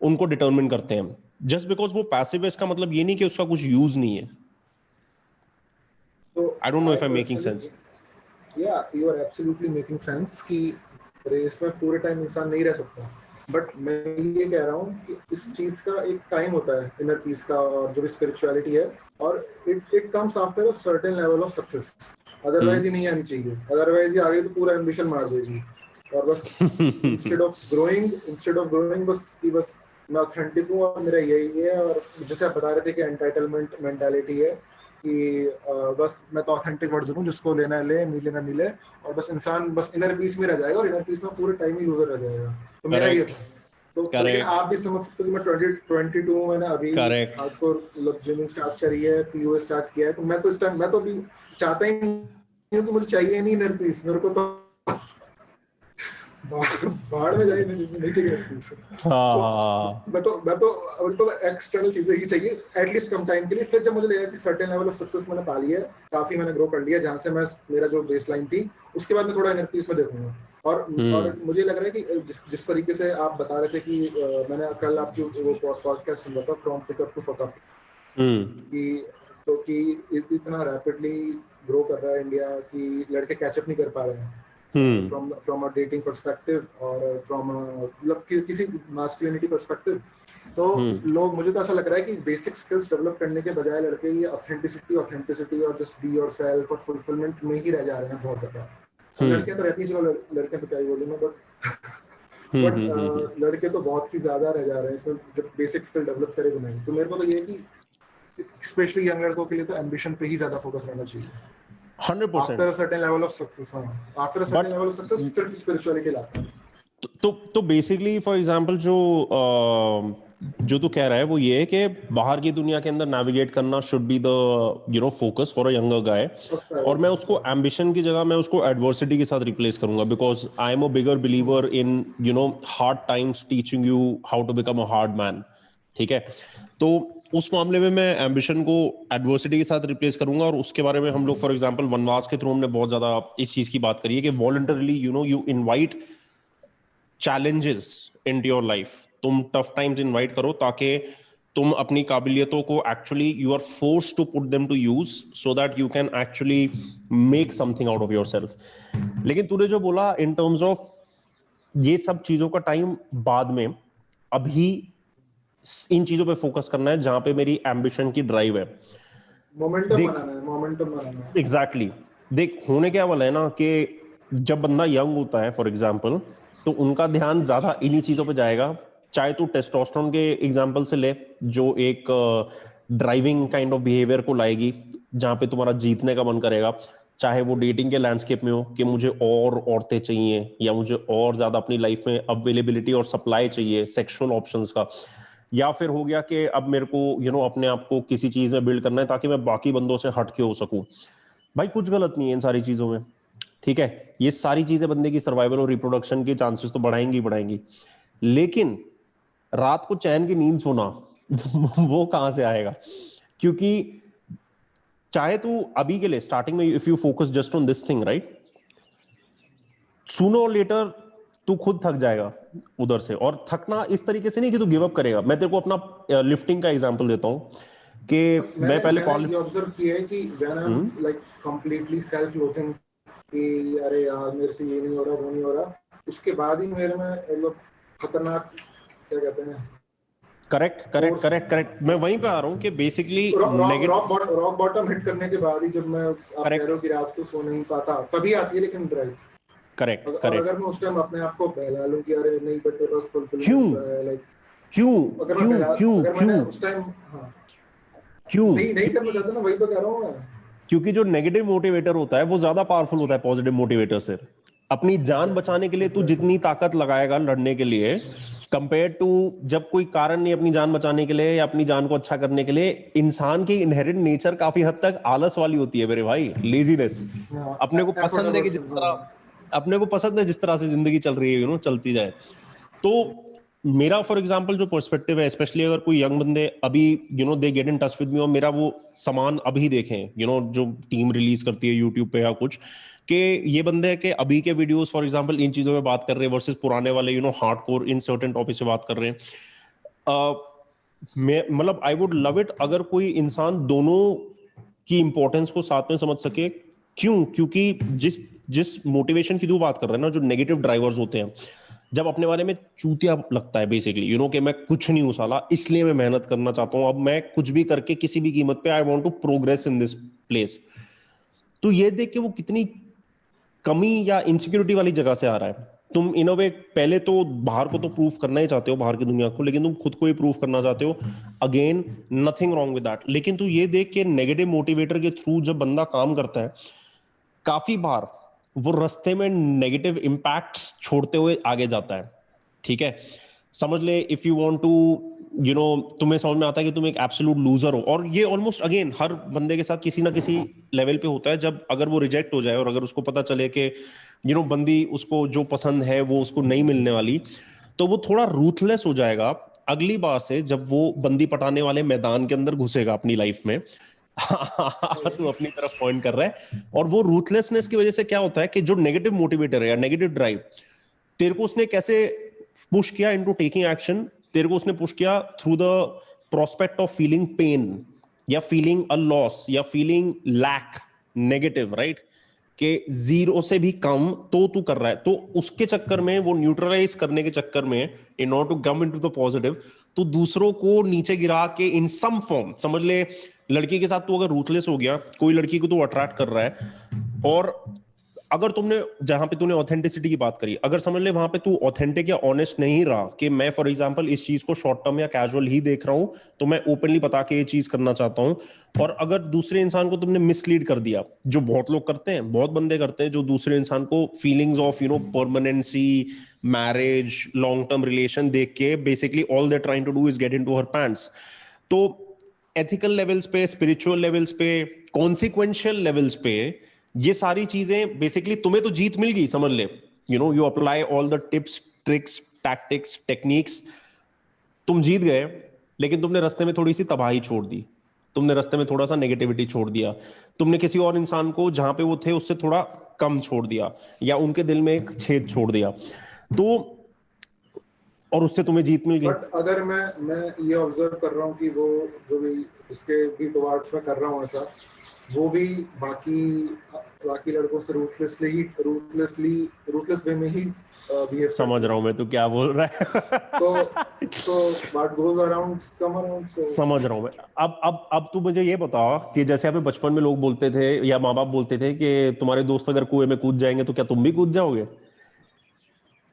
उनको डिटरमिन करते हैं. जस्ट बिकॉज वो पैसिव है इसका मतलब ये नहीं कि उसका कुछ यूज नहीं है. I don't know if I am making sense. Yeah you are absolutely making sense कि रेस में पूरे टाइम इंसान नहीं रह सकता, बट मैं ये कह रहा हूँ कि इस चीज का एक टाइम होता है, इनर पीस का, और जो भी स्पिरिचुअलिटी है, और it comes after a certain level of success. Otherwise he नहीं आनी चाहिए, अदरवाइज ये आगे तो पूरा एम्बिशन मार देगी. और बस इंस्टेड ऑफ ग्रोइंग बस मैं ऑथेंटिक हूँ और मेरा यही है. और जैसे आप बता रहे थे कि एंटाइटलमेंट मेंटालिटी है कि बस मैं तो ऑथेंटिक वर्जन हूँ, जिसको लेना है ले, नहीं लेना नहीं ले, और बस इंसान बस इनर पीस में रह जाएगा, और इनर पीस में पूरे टाइम ही लूजर रह जाएगा. तो मेरा ये था. तो लेकिन आप भी समझ सकते हो कि मैं 22 हूँ, मैंने अभी हार्डकोर जिमिंग स्टार्ट करी है, पीओएस स्टार्ट किया है. तो मैं तो इस टाइम मैं तो अभी चाहता ही नहीं कि मुझे चाहिए नहीं इनर पीस. मेरे को तो बाहर में जाए नहीं चाहिए. मैं तो एक्सटर्नल चीजें ही चाहिए एटलीस्ट कम टाइम के लिए. फिर जब मुझे लगा कि सर्टेन लेवल ऑफ सक्सेस मैंने पा लिया है, काफी मैंने ग्रो कर लिया, जहां से मैं मेरा जो बेसलाइन थी, उसके बाद मैं थोड़ा इनर पीस में देखूंगा. और मुझे लग रहा है कि जिस तरीके से आप बता रहे थे कि मैंने कल आपकी वो पॉडकास्ट सुना था, from pickup to fuck up, कि इतना रैपिडली ग्रो कर रहा है इंडिया कि लड़के कैचअप नहीं कर पा रहे हैं from a dating perspective और from मतलब किसी masculinity perspective. तो लोग, मुझे तो ऐसा लग रहा है कि बेसिक स्किल्स डेवलप करने के बजाय लड़के ये ऑथेंटिसिटी और जस्ट बी योरसेल्फ और फुलफिलमेंट में ही रह जा रहे हैं बहुत ज्यादा. लड़के तो रहती है, चलो लड़के तो क्या ही बोलूं मैं, बट लड़के तो बहुत ही ज्यादा रह जा रहे हैं इसमें जब बेसिक स्किल डेवलप करे बनाए. तो मेरे को तो ये है कि स्पेशली यंग लड़कों के लिए तो एम्बिशन पे ही ज्यादा फोकस रहना चाहिए. 100%. After a certain level of success, after a certain level of success, spirituality लाता है. तो बेसिकली फॉर एग्जांपल जो तू कह रहा है वो ये है कि बाहर की दुनिया के अंदर नेविगेट करना should be the focus for a younger guy, और मैं उसको एम्बिशन की जगह मैं उसको एडवर्सिटी के साथ रिप्लेस करूंगा, because I am a bigger believer in hard times teaching you how to become a hard man. ठीक है, तो उस मामले में मैं एम्बिशन को एडवर्सिटी के साथ रिप्लेस करूंगा। और उसके बारे में हम लोग फॉर एग्जांपल वनवास के थ्रू हमने बहुत ज्यादा इस चीज की बात करी है कि voluntarily you invite challenges into your life. तुम टफ टाइम्स इनवाइट करो ताकि तुम अपनी काबिलियतों को actually you are forced to put them to use so that you can actually make something out of yourself. लेकिन तूने जो बोला इन टर्म्स ऑफ ये सब चीजों का टाइम बाद में, अभी इन चीजों पे फोकस करना है जहां पे मेरी एम्बिशन की ड्राइव है। मोमेंटम बनाना है। एग्जैक्टली। देख होने क्या वाला है ना कि जब बंदा यंग होता है फॉर एग्जांपल, तो उनका ध्यान ज्यादा इन्हीं चीजों पे जाएगा। चाहे तू टेस्टोस्टेरोन के एग्जांपल से ले, जो एक ड्राइविंग काइंड ऑफ बिहेवियर को लाएगी जहां पे तुम्हारा जीतने का मन करेगा, चाहे वो डेटिंग के लैंडस्केप में हो कि मुझे और औरतें चाहिए या मुझे और ज्यादा अपनी लाइफ में अवेलेबिलिटी और सप्लाई चाहिए सेक्सुअल ऑप्शंस का, या फिर हो गया कि अब मेरे को अपने आप को किसी चीज में बिल्ड करना है ताकि मैं बाकी बंदों से हटके हो सकूं। भाई कुछ गलत नहीं है इन सारी चीजों में, ठीक है, ये सारी चीजें बंदे की सर्वाइवल और रिप्रोडक्शन के चांसेस तो बढ़ाएंगी बढ़ाएंगी, लेकिन रात को चैन की नींद सोना वो कहां से आएगा? क्योंकि चाहे तू अभी के लिए स्टार्टिंग में if you focus just on this thing right, sooner और लेटर तू खुद थक जाएगा उधर से। और थकना इस तरीके से नहीं कि तू गिव अप करेगा। मैं तेरे को अपना लिफ्टिंग का एग्जांपल देता हूं कि मैं पहले मैंने ऑब्जर्व किया है कि when I am like completely self loathing कि अरे यार मेरे से ये नहीं हो रहा वो नहीं हो रहा, उसके बाद ही मेरे में मतलब खतरनाक क्या कहते हैं, करेक्ट मैं वहीं पे आ रहा हूं कि बेसिकली रॉक बॉटम हिट करने के बाद ही जब मैं आप कह रहे हो कि रात को सो नहीं पाता तभी आती है लेकिन ड्राइव। करेक्ट अगर मैं उस टाइम अपने आप को बहला लूं कि अरे नहीं बट तेरे पास फुलफिलमेंट है, लाइक क्यों उस टाइम क्यों नहीं करना चाहता ना, वही तो कह रहा हूं मैं। क्योंकि जो नेगेटिव मोटिवेटर होता है वो ज्यादा पावरफुल होता है पॉजिटिव मोटिवेटर से। अपनी जान बचाने के लिए तू जितनी ताकत लगाएगा लड़ने के लिए, कंपेयर टू जब कोई कारण नहीं अपनी जान बचाने के लिए या अपनी जान को अच्छा करने के लिए, इंसान की इनहेरेंट नेचर काफी हद तक आलस वाली होती है मेरे भाई, लेजीनेस। अपने को पसंद है कि जिस तरह से जिंदगी चल रही है चलती जाए। तो मेरा फॉर एग्जांपल जो पर्सपेक्टिव है, स्पेशली अगर कोई यंग बंदे अभी they get in touch with me और मेरा वो सामान अभी देखें जो टीम रिलीज करती है यूट्यूब पे या कुछ, कि ये बंदे है कि अभी के वीडियोस फॉर एग्जांपल इन चीजों में बात कर रहे हैं वर्सेस पुराने वाले हार्डकोर इन सर्टेन टॉपिक से बात कर रहे हैं। मैं मतलब आई वुड लव इट अगर कोई इंसान दोनों की इंपॉर्टेंस को साथ में समझ सके। क्योंकि जिस मोटिवेशन की तू बात कर रहा है ना, जो नेगेटिव ड्राइवर्स होते हैं, जब अपने बारे में चूतिया लगता है बेसिकली कि मैं कुछ नहीं हूं साला, इसलिए मैं मेहनत करना चाहता हूं, अब मैं कुछ भी करके किसी भी कीमत पे I want to progress in this place. तो ये देख के वो कितनी कमी या इनसिक्योरिटी वाली जगह से आ रहा है। तुम इन अ वे पहले तो बाहर को तो प्रूफ करना ही चाहते हो, बाहर की दुनिया को, लेकिन तुम खुद को ही प्रूफ करना चाहते हो। Again nothing wrong with that, लेकिन तू ये देख के नेगेटिव मोटिवेटर के थ्रू जब बंदा काम करता है, काफी बार वो रास्ते में नेगेटिव इंपैक्ट्स छोड़ते हुए आगे जाता है। ठीक है, समझ ले इफ यू वांट टू तुम्हें समझ में आता है कि तुम एक एब्सोल्यूट लूजर हो, और ये ऑलमोस्ट अगेन हर बंदे के साथ किसी ना किसी लेवल पे होता है। जब अगर वो रिजेक्ट हो जाए और अगर उसको पता चले कि बंदी उसको जो पसंद है वो उसको नहीं मिलने वाली, तो वो थोड़ा रूथलेस हो जाएगा अगली बार से जब वो बंदी पटाने वाले मैदान के अंदर घुसेगा अपनी लाइफ में। तू अपनी तरफ पॉइंट कर रहा है। और वो रूथलेसनेस की वजह से क्या होता है कि जो नेगेटिव मोटिवेटर है या नेगेटिव ड्राइव, तेरे को उसने कैसे पुश किया इनटू टेकिंग एक्शन? तेरे को उसने पुश किया through the prospect of feeling pen या फीलिंग अ लॉस या फीलिंग लैक, नेगेटिव, राइट, कि जीरो से भी कम तो तू कर रहा है। तो उसके चक्कर में, वो न्यूट्रलाइज करने के चक्कर में, in order to come into the positive, तो दूसरों को नीचे गिरा के इन सम फॉर्म, समझ ले लड़की के साथ तू अगर रूथलेस हो गया, कोई लड़की को तू अट्रैक्ट कर रहा है और अगर तुमने जहां पे तूने ऑथेंटिसिटी की बात करी, अगर समझ ले वहां पे तू ऑथेंटिक या ऑनेस्ट नहीं रहा कि मैं फॉर एग्जांपल इस चीज को शॉर्ट टर्म या कैजुअल ही देख रहा हूं, तो मैं ओपनली बता के ये चीज करना चाहता हूं, और अगर दूसरे इंसान को तुमने मिसलीड कर दिया, जो बहुत लोग करते हैं, बहुत बंदे करते हैं, जो दूसरे इंसान को feelings of permanency, marriage, long term relation देख के basically all they trying to do is get into her pants. तो एथिकल लेवल्स पे, स्पिरिचुअल लेवल्स पे, कॉन्सिक्वेंशियल लेवल्स पे ये सारी चीजें बेसिकली तुम्हें तो जीत मिल गई, समझ ले, you apply all the tips, tricks, tactics, techniques, तुम जीत गए, लेकिन तुमने रास्ते में थोड़ी सी तबाही छोड़ दी, तुमने रास्ते में थोड़ा सा नेगेटिविटी छोड़ दिया, तुमने किसी और इंसान को जहां पे वो थे उससे थोड़ा कम छोड़ दिया, या उनके दिल में एक छेद छोड़ दिया, तो और उससे तुम्हें जीत मिल गई। बट अगर मैं ये ऑब्जर्व कर रहा हूँ कि वो जो भी इसके भी टुवर्ड्स में कर रहा हूँ ऐसा, वो भी बाकी लड़कों से रूथलेस वे में ही बिहेव। समझ रहा हूँ मैं, तो क्या बोल रहा है। तो what goes around come around. समझ रहा हूँ मैं। अब तू मुझे ये बता कि जैसे अभी बचपन में लोग बोलते थे या माँ बाप बोलते थे कि तुम्हारे दोस्त अगर कुएं में कूद जाएंगे तो क्या तुम भी कूद जाओगे?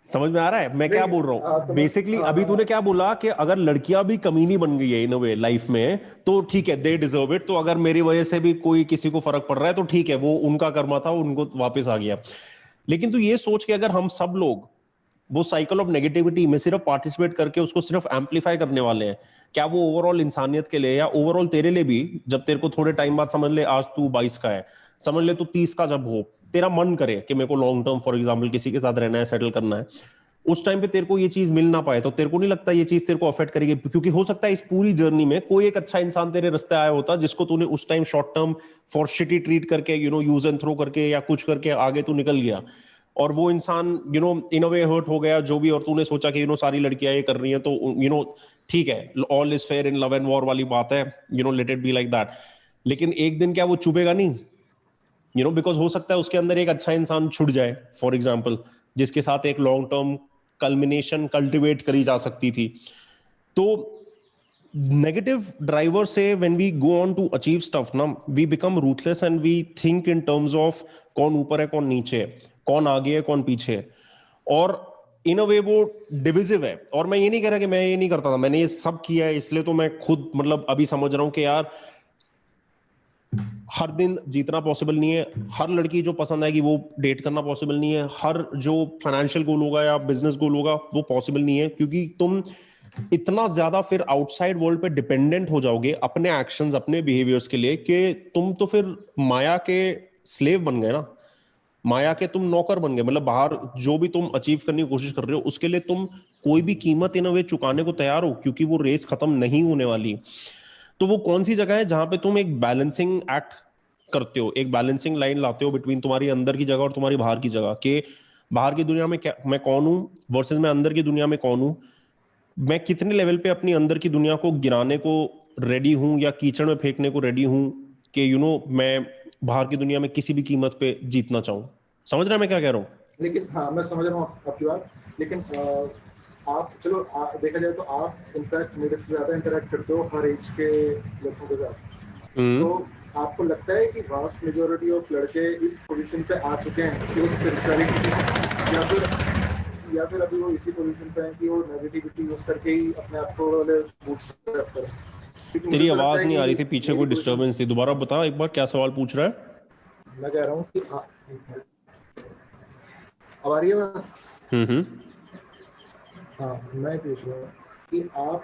समझ में आ रहा है मैं क्या बोल रहा हूँ? बेसिकली अभी तूने क्या बोला कि अगर लड़कियां भी कमीनी बन गई है इन अ वे लाइफ में, तो ठीक है, दे डिजर्व इट, तो अगर मेरी वजह से भी कोई किसी को फर्क पड़ रहा है तो ठीक है, वो उनका कर्मा था, उनको वापस आ गया। लेकिन तू ये सोच के अगर हम सब लोग वो साइकिल ऑफ नेगेटिविटी में सिर्फ पार्टिसिपेट करके उसको सिर्फ एम्पलीफाई करने वाले हैं, क्या वो ओवरऑल इंसानियत के लिए या ओवरऑल तेरे लिए भी, जब तेरे को थोड़े टाइम बाद, समझ ले आज तू 22 का है, समझ ले तू 30 का जब हो, तेरा मन करे कि मेरे को लॉन्ग टर्म फॉर एग्जाम्पल किसी के साथ रहना है, सेटल करना है, उस टाइम पे तेरे को ये चीज मिल ना पाए, तो तेरे को नहीं लगता ये चीज तेरे को अफेक्ट करेगी? क्योंकि हो सकता है इस पूरी जर्नी में कोई एक अच्छा इंसान तेरे रास्ते आया होता जिसको तूने उस time short term for shitty treat करके, यूज एंड थ्रो करके या कुछ करके आगे तू निकल गया, और वो इंसान इन अ वे हर्ट हो गया जो भी, और तूने सोचा कि सारी लड़कियां ये कर रही हैं तो ठीक है, all is fair in love and war वाली बात है, let it be like that. लेकिन एक दिन क्या वो चुभेगा नहीं? बिकॉज हो सकता है उसके अंदर एक अच्छा इंसान छुट जाए फॉर एग्जाम्पल, जिसके साथ एक लॉन्ग टर्म कल्मिनेशन कल्टिवेट करी जा सकती थी। तो नेगेटिव ड्राइवर से when we go on to achieve stuff ना, we become ruthless and we think in terms of कौन ऊपर है, कौन नीचे है, कौन आगे है, कौन पीछे है, और इन अ वे वो डिविजिव है। और मैं ये नहीं कह रहा कि मैं ये नहीं करता था, मैंने ये सब किया है, इसलिए तो मैं खुद मतलब अभी समझ रहा हूं कि यार हर दिन जीतना पॉसिबल नहीं है, हर लड़की जो पसंद आएगी वो डेट करना पॉसिबल नहीं है, हर जो फाइनेंशियल गोल होगा या बिजनेस गोल होगा वो पॉसिबल नहीं है, क्योंकि तुम इतना ज्यादा फिर आउटसाइड वर्ल्ड पे डिपेंडेंट हो जाओगे अपने एक्शंस, अपने बिहेवियर्स के लिए, कि तुम तो फिर माया के स्लेव बन गए ना, माया के तुम नौकर बन गए। मतलब बाहर जो भी तुम अचीव करने की कोशिश कर रहे हो उसके लिए तुम कोई भी कीमत इन अ वे चुकाने को तैयार हो, क्योंकि वो रेस खत्म नहीं होने वाली। तो वो कौन सी जगह है जहां पे तुम एक बैलेंसिंग एक्ट करते हो, एक बैलेंसिंग लाइन लाते हो बिटवीन तुम्हारी अंदर की जगह और तुम्हारी बाहर की जगह, कि बाहर की दुनिया में क्या मैं कौन हूं वर्सेस मैं अंदर की दुनिया में कौन हूं, मैं कितने लेवल पे अपनी अंदर की दुनिया को गिराने को रेडी हूं या कीचड़ में फेंकने को रेडी हूं, कि मैं बाहर की दुनिया में किसी भी कीमत पे जीतना चाहूं। समझ रहे हैं मैं क्या कह रहा हूं? लेकिन हाँ, मैं समझ रहा हूँ आपकी बात, लेकिन आप चलो देखा जाए तो आप इनफैक्ट मेरे से ज्यादा इंटरेक्ट करते हो हर एज के लड़कों के साथ, तो आपको लगता है कि वास्ट मेजोरिटी ऑफ लड़के इस पोजीशन पे आ चुके हैं कि वो स्पिरिचुअलिटी, या फिर अभी वो इसी पोजीशन पे हैं कि वो नेगेटिविटी यूज करके ही अपने आप को बूटस्ट्रैप करें? तेरी आवाज नहीं आ रही थी, पीछे कोई डिस्टर्बेंस थी, दोबारा बता एक बार क्या सवाल पूछ रहा है। मैं कह रहा हूँ कि अब आ रही है बस। हाँ, मैं पूछ रहा हूँ कि आप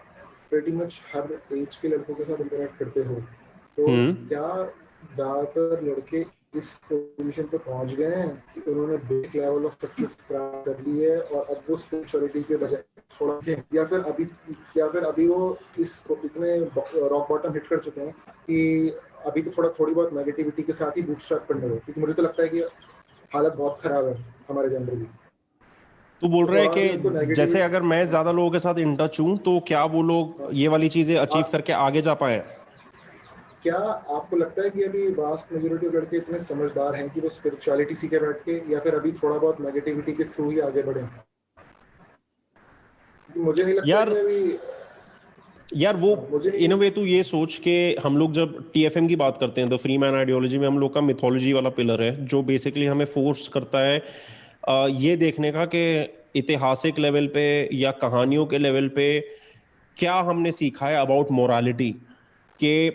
प्रेटी मच हर एज के लड़कों के साथ इंटरेक्ट करते हो, तो क्या ज्यादातर लड़के इस पोजीशन पे पहुंच गए हैं कि उन्होंने बेसिक लेवल ऑफ सक्सेस प्राप्त कर ली है और अब वो स्पिरिचुअलिटी के बजाय थोड़ा, या फिर अभी वो इतने रॉक बॉटम हिट कर चुके हैं कि अभी तो थोड़ी बहुत नेगेटिविटी के साथ ही बूटस्ट्रैप करने को? क्योंकि मुझे तो लगता है कि हालत बहुत खराब है हमारे जनरल की। तू बोल रहा है कि जैसे अगर मैं ज्यादा लोगों के साथ इन टच हूं तो क्या वो लोग ये वाली चीजें अचीव करके आगे जा पाए? क्या आपको लगता है कि अभी वास्ट मेजॉरिटी ऑफ लड़के इतने समझदार हैं कि वो स्पिरिचुअलिटी सीखे बैठ के, या फिर अभी थोड़ा बहुत नेगेटिविटी के थ्रू ही आगे बढ़े? मुझे नहीं लगता यार, कि अभी यार वो इन अ वे तू ये सोच के हम लोग जब टीएफएम की बात करते हैं तो फ्री मैन आइडियोलॉजी में हम लोग का मिथोलॉजी वाला पिलर है जो बेसिकली हमें फोर्स करता है ये देखने का कि ऐतिहासिक लेवल पे या कहानियों के लेवल पे क्या हमने सीखा है अबाउट मोरालिटी के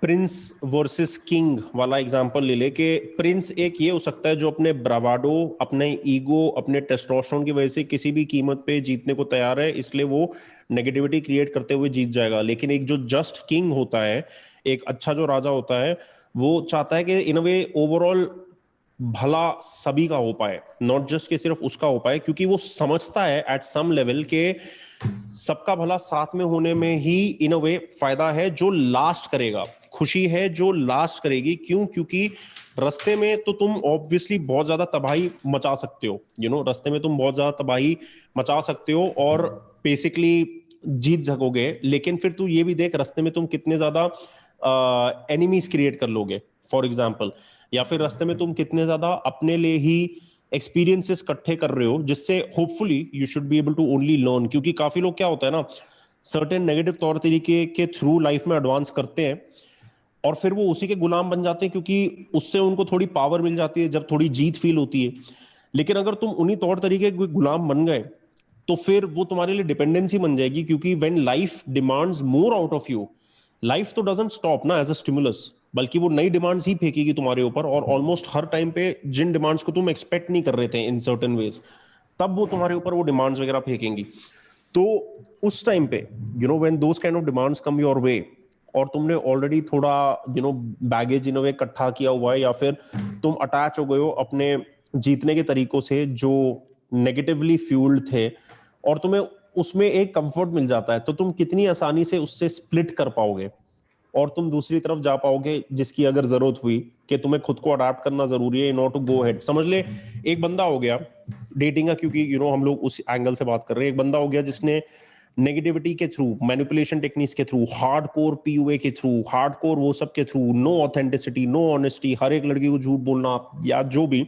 प्रिंस वर्सेस किंग वाला एग्जांपल ले ले कि प्रिंस एक ये हो सकता है जो अपने ब्रावाडो, अपने ईगो, अपने टेस्टोस्टेरोन की वजह से किसी भी कीमत पे जीतने को तैयार है, इसलिए वो नेगेटिविटी क्रिएट करते हुए जीत जाएगा। लेकिन एक जो जस्ट किंग होता है, एक अच्छा जो राजा होता है, वो चाहता है कि इन अ वे ओवरऑल भला सभी का हो पाए, नॉट जस्ट कि सिर्फ उसका हो पाए, क्योंकि वो समझता है एट सम लेवल के सबका भला साथ में होने में ही इन अ वे फायदा है जो लास्ट करेगा, खुशी है जो लास्ट करेगी। क्यों? क्योंकि रास्ते में तो तुम ऑब्वियसली बहुत ज्यादा तबाही मचा सकते हो, रास्ते में तुम बहुत ज्यादा तबाही मचा सकते हो और बेसिकली जीत सकोगे, लेकिन फिर तू ये भी देख रास्ते में तुम कितने ज्यादा एनिमीज क्रिएट कर लोगे फॉर एग्जाम्पल, या फिर रास्ते में तुम कितने ज्यादा अपने लिए ही एक्सपीरियंसेस इकट्ठे कर रहे हो जिससे hopefully you should be able to only learn. क्योंकि काफी लोग क्या होता है ना, सर्टेन नेगेटिव तौर तरीके के थ्रू लाइफ में एडवांस करते हैं और फिर वो उसी के गुलाम बन जाते हैं, क्योंकि उससे उनको थोड़ी पावर मिल जाती है जब थोड़ी जीत फील होती है। लेकिन अगर तुम उन्हीं तौर तरीके के गुलाम बन गए तो फिर वो तुम्हारे लिए डिपेंडेंसी बन जाएगी, क्योंकि when life demands more out of you, life तो डजंट स्टॉप ना एज अ स्टिमुलस, बल्कि वो नई डिमांड्स ही फेंकेगी तुम्हारे ऊपर, और ऑलमोस्ट हर टाइम पे जिन डिमांड्स को तुम एक्सपेक्ट नहीं कर रहे थे इन सर्टेन वेज, तब वो तुम्हारे ऊपर वो डिमांड्स वगैरह फेंकेंगी। तो उस टाइम पे when those kind of demands come your way और तुमने ऑलरेडी थोड़ा बैगेज इन वे इकट्ठा किया हुआ है, या फिर तुम अटैच हो गए हो अपने जीतने के तरीकों से जो नेगेटिवली फ्यूल्ड थे, और तुम्हें उसमें एक कंफर्ट मिल जाता है, तो तुम कितनी आसानी से उससे स्प्लिट कर पाओगे और तुम दूसरी तरफ जा पाओगे जिसकी अगर जरूरत हुई कि तुम्हें खुद को अडाप्ट करना जरूरी है in order to go head. समझ ले एक बंदा हो गया डेटिंग का, क्योंकि हम लोग उस एंगल से बात कर रहे हैं, एक बंदा हो गया जिसने नेगेटिविटी के थ्रू, मैनिपुलेशन टेक्निक्स के थ्रू, हार्डकोर पीयूए के थ्रू, हार्डकोर वो सब के through, no authenticity, no honesty, हर एक लड़की को झूठ बोलना या जो भी,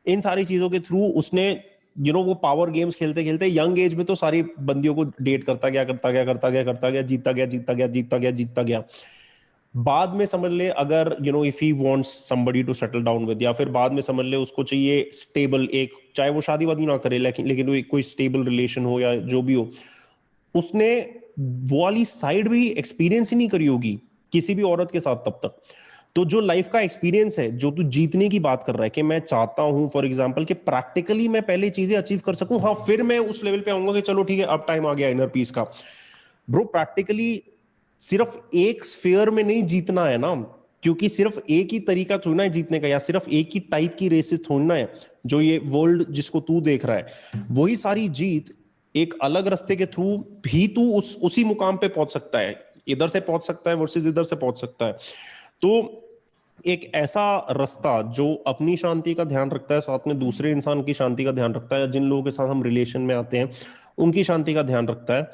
इन सारी चीजों के थ्रू उसने वो पावर गेम्स खेलते खेलते यंग एज में तो सारी बंदियों को डेट करता गया, जीतता गया, जीतता गया, जीतता गया, जीतता गया। बाद में समझ ले अगर if he wants somebody to settle down with, या फिर बाद में समझ ले उसको चाहिए स्टेबल, एक चाहे वो शादी वादी ना करे लेकिन वो कोई स्टेबल रिलेशन हो या जो भी हो, उसने वो वाली साइड भी एक्सपीरियंस ही नहीं करी होगी किसी भी औरत के साथ तब तक। तो जो लाइफ का एक्सपीरियंस है, जो तू जीतने की बात कर रहा है कि मैं चाहता हूं फॉर एग्जांपल कि प्रैक्टिकली मैं पहले चीजें अचीव कर सकूं, हाँ फिर मैं उस लेवल पे आऊंगा कि चलो ठीक है अब टाइम आ गया इनर पीस का। ब्रो प्रैक्टिकली सिर्फ एक स्फीयर में नहीं जीतना है ना, क्योंकि सिर्फ एक ही तरीका थोड़ी ना है जीतने का, या सिर्फ एक ही टाइप की रेसेस थोड़ी ना है जो ये वर्ल्ड जिसको तू देख रहा है, वही सारी जीत एक अलग रास्ते के थ्रू भी तू उसी मुकाम पे पहुंच सकता है, इधर से पहुंच सकता है वर्सेस इधर से पहुंच सकता है। तो एक ऐसा रास्ता जो अपनी शांति का ध्यान रखता है, साथ में दूसरे इंसान की शांति का ध्यान रखता है, जिन लोगों के साथ हम रिलेशन में आते हैं उनकी शांति का ध्यान रखता है,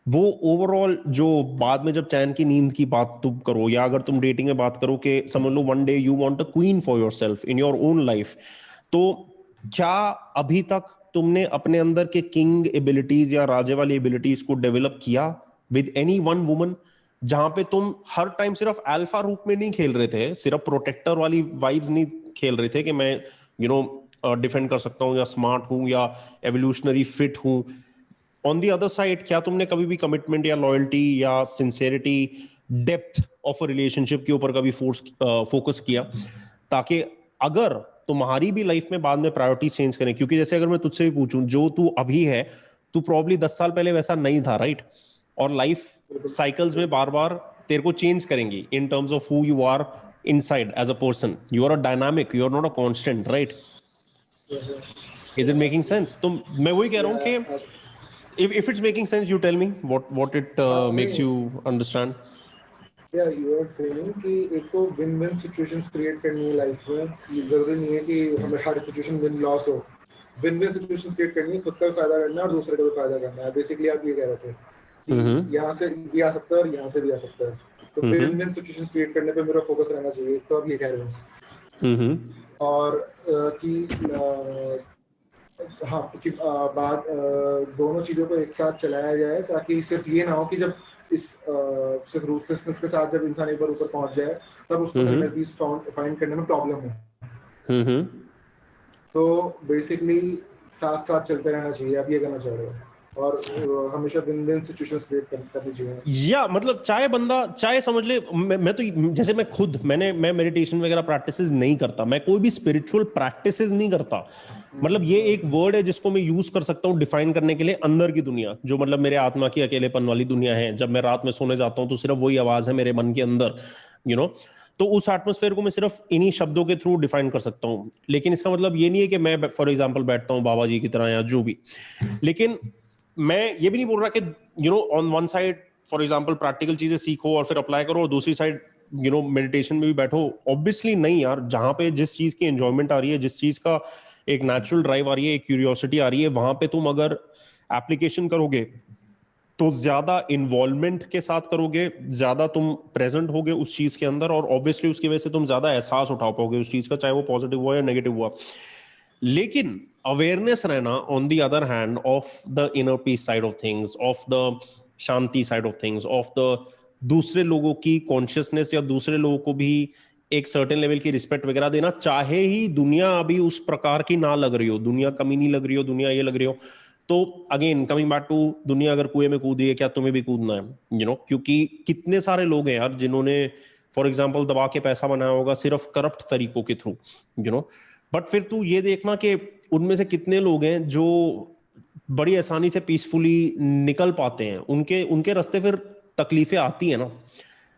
वो ओवरऑल जो बाद में जब चैन की नींद की बात तुम करो, या अगर तुम डेटिंग में बात करो कि समझ लो one day you want a queen for yourself in your own life, तो क्या अभी तक तुमने अपने अंदर के किंग एबिलिटीज या राजे वाली एबिलिटीज को डेवलप किया विद एनी वन वुमन, जहां पे तुम हर टाइम सिर्फ अल्फा रूप में नहीं खेल रहे थे, सिर्फ प्रोटेक्टर वाली वाइब्स नहीं खेल रहे थे कि मैं डिफेंड कर सकता हूं या स्मार्ट हूं या एवोल्यूशनरी फिट हूं। ऑन दी अदर साइड क्या तुमने कभी भी कमिटमेंट या लॉयल्टी या sincerity, depth of a relationship के ऊपर कभी फोकस किया, ताकि अगर तुम्हारी भी लाइफ में बाद में प्रायोरिटी चेंज करें? क्योंकि जैसे अगर मैं तुझसे भी पूछूं जो तू अभी है, तू प्रॉब्ली 10 साल पहले वैसा नहीं था, राइट? और लाइफ साइकिल्स में बार बार तेरे को चेंज करेंगी in terms of who you are inside as a person. You are a dynamic, you are not a constant, right? Is it making sense? तो मैं वही कह रहा हूं कि if it's making sense, you tell me what it makes you understand. या you are saying कि एक तो विन विन सिचुएशंस क्रिएट करनी है लाइफ में, ये जरूरी नहीं है कि हमें हर सिचुएशन विन लॉस हो। विन विन सिचुएशंस क्रिएट करनी है, खुद का भी फायदा करना है और दूसरे का भी फायदा करना है। बेसिकली आप ये कह रहे थे कि यहाँ से भी आ सकता है और यहाँ से भी आ सकता है, तो विन विन सिचुएशंस क्रिएट करने पे मेरा फोकस रहना चाहिए, तो आप ये कह रहे हो। और कि हाँ कि बात दोनों चीज़ों को एक साथ चलाया जाए, ताकि सिर्फ ये ना हो कि जब इस सिर्फ रूथलेसनेस के साथ जब इंसान एक बार ऊपर पहुंच जाए तब उसको इनर पीस फाइंड करने में प्रॉब्लम हो। तो बेसिकली साथ साथ चलते रहना चाहिए, आप ये करना चाह रहे हो, और हमेशा विन विन सिचुएशंस क्रिएट करनी चाहिए। या मतलब चाहे समझ ले, मैं तो जैसे मैं मेडिटेशन वगैरह प्रैक्टिसेस नहीं करता, मैं कोई भी स्पिरिचुअल प्रैक्टिसेस नहीं करता। मतलब ये एक वर्ड है जिसको मैं यूज कर सकता हूँ डिफाइन करने के लिए अंदर की दुनिया, जो मतलब मेरे आत्मा की अकेलेपन वाली दुनिया है। जब मैं रात में सोने जाता हूँ तो सिर्फ वही आवाज है मेरे मन के अंदर, तो उस एटमोस्फेयर को मैं सिर्फ इन्हीं शब्दों के थ्रू डिफाइन कर सकता हूँ। लेकिन इसका मतलब ये नहीं है कि मैं फॉर एग्जाम्पल बैठता हूँ बाबा जी की तरह या जो भी। लेकिन मैं ये भी नहीं बोल रहा कि on one side for example practical चीजें सीखो और फिर अप्लाई करो, और दूसरी साइड मेडिटेशन में भी बैठो। ऑब्वियसली नहीं यार, जहां पे जिस चीज की एंजॉयमेंट आ रही है, जिस चीज का एक नेचुरल ड्राइव आ रही है, एक क्यूरियोसिटी आ रही है, वहां पे तुम अगर एप्लीकेशन करोगे तो ज्यादा इन्वॉल्वमेंट के साथ करोगे, ज्यादा तुम प्रेजेंट होगे उस चीज के अंदर, और ऑब्वियसली उसकी वजह से तुम ज्यादा एहसास उठा पाओगे उस चीज का, चाहे वो पॉजिटिव हुआ या नेगेटिव हुआ। लेकिन अवेयरनेस रहना on the other hand of the inner peace side of things, of the Shanti side of things, of the दूसरे लोगों की कॉन्शियसनेस या दूसरे लोगों को भी एक सर्टेन लेवल की रिस्पेक्ट वगैरह देना, चाहे ही दुनिया अभी उस प्रकार की ना लग रही हो, दुनिया कमी नहीं लग रही हो, दुनिया ये लग रही हो। तो अगेन कमिंग बैक टू, दुनिया अगर कुएं में कूद रही है, क्या तुम्हें भी कूदना है? क्योंकि कितने सारे लोग हैं यार जिन्होंने फॉर एग्जाम्पल दबा के पैसा बनाया होगा सिर्फ करप्ट तरीकों के थ्रू, बट फिर तू ये देखना कि उनमें से कितने लोग हैं जो बड़ी आसानी से पीसफुली निकल पाते हैं। उनके उनके रास्ते फिर तकलीफें आती है ना।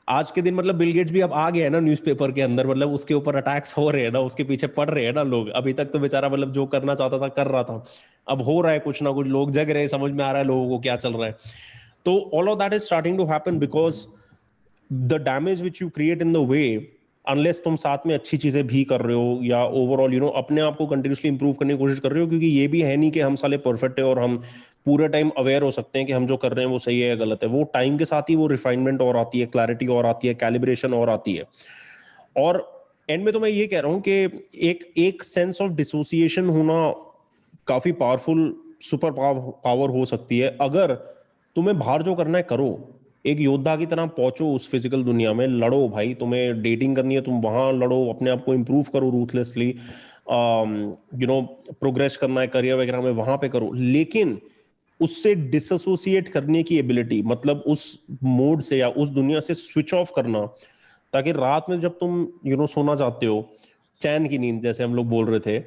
आज के दिन मतलब बिल गेट्स भी अब आ गया है ना न्यूज़पेपर के अंदर, मतलब उसके ऊपर अटैक्स हो रहे हैं ना, उसके पीछे पड़ रहे हैं ना लोग। अभी तक तो बेचारा मतलब जो करना चाहता था कर रहा था, अब हो रहा है कुछ ना कुछ, लोग जग रहे हैं, समझ में आ रहा है लोगों को क्या चल रहा है। तो all of that is starting to happen because the damage which you create in the way, unless तुम साथ में अच्छी चीजें भी कर रहे हो या ओवरऑल अपने आप को कंटिन्यूसली इंप्रूव करने की कोशिश कर रहे हो। क्योंकि ये भी है नहीं कि हम साले परफेक्ट है और हम पूरे टाइम अवेयर हो सकते हैं कि हम जो कर रहे हैं वो सही है या गलत है। वो टाइम के साथ ही वो रिफाइनमेंट और आती है, क्लैरिटी और आती है, कैलिब्रेशन और आती है। और एंड में तो मैं ये कह रहा हूं कि एक सेंस ऑफ डिसोसिएशन होना काफी पावरफुल सुपर पावर हो सकती है। अगर तुम्हें बाहर जो करना है करो, एक योद्धा की तरह पहुंचो उस फिजिकल दुनिया में, लड़ो भाई। तुम्हें डेटिंग करनी है तुम वहां लड़ो, अपने आप को इंप्रूव करो रूथलेसली, प्रोग्रेस करना है करियर वगैरह में वहां पे करो। लेकिन उससे डिसोसिएट करने की एबिलिटी, मतलब उस मोड से या उस दुनिया से स्विच ऑफ करना, ताकि रात में जब तुम सोना चाहते हो, चैन की नींद जैसे हम लोग बोल रहे थे,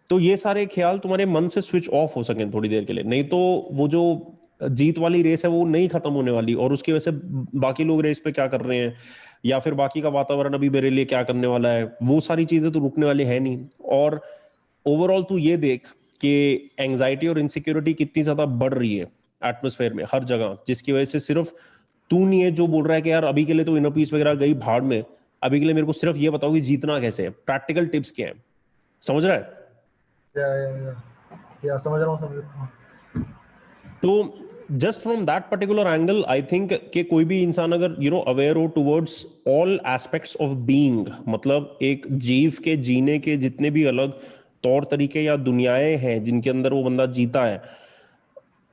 तो ये सारे ख्याल तुम्हारे मन से स्विच ऑफ हो सकें थोड़ी देर के लिए। नहीं तो वो जो जीत वाली रेस है वो नहीं खत्म होने वाली, और उसकी वजह से बाकी लोग रेस पे क्या कर रहे हैं या फिर बाकी का वातावरण अभी मेरे लिए क्या करने वाला है, वो सारी चीजें तो रुकने वाली है नहीं। और ओवरऑल तू ये देख कि एंजाइटी और इनसिक्योरिटी कितनी ज्यादा बढ़ रही है एटमोस्फेयर में हर जगह, जिसकी वजह से सिर्फ तू नहीं है जो बोल रहा है कि यार अभी के लिए तो इनर पीस वगैरह गई भाड़ में, अभी के लिए मेरे को सिर्फ ये बताओ कि जीतना कैसे है, प्रैक्टिकल टिप्स क्या है। समझ रहा है? या समझ रहा हूँ। तो just from that particular angle I think कि कोई भी इंसान अगर अवेयर हो towards all aspects of being, मतलब एक जीव के जीने के जितने भी अलग तौर तरीके या दुनियाएं हैं जिनके अंदर वो बंदा जीता है,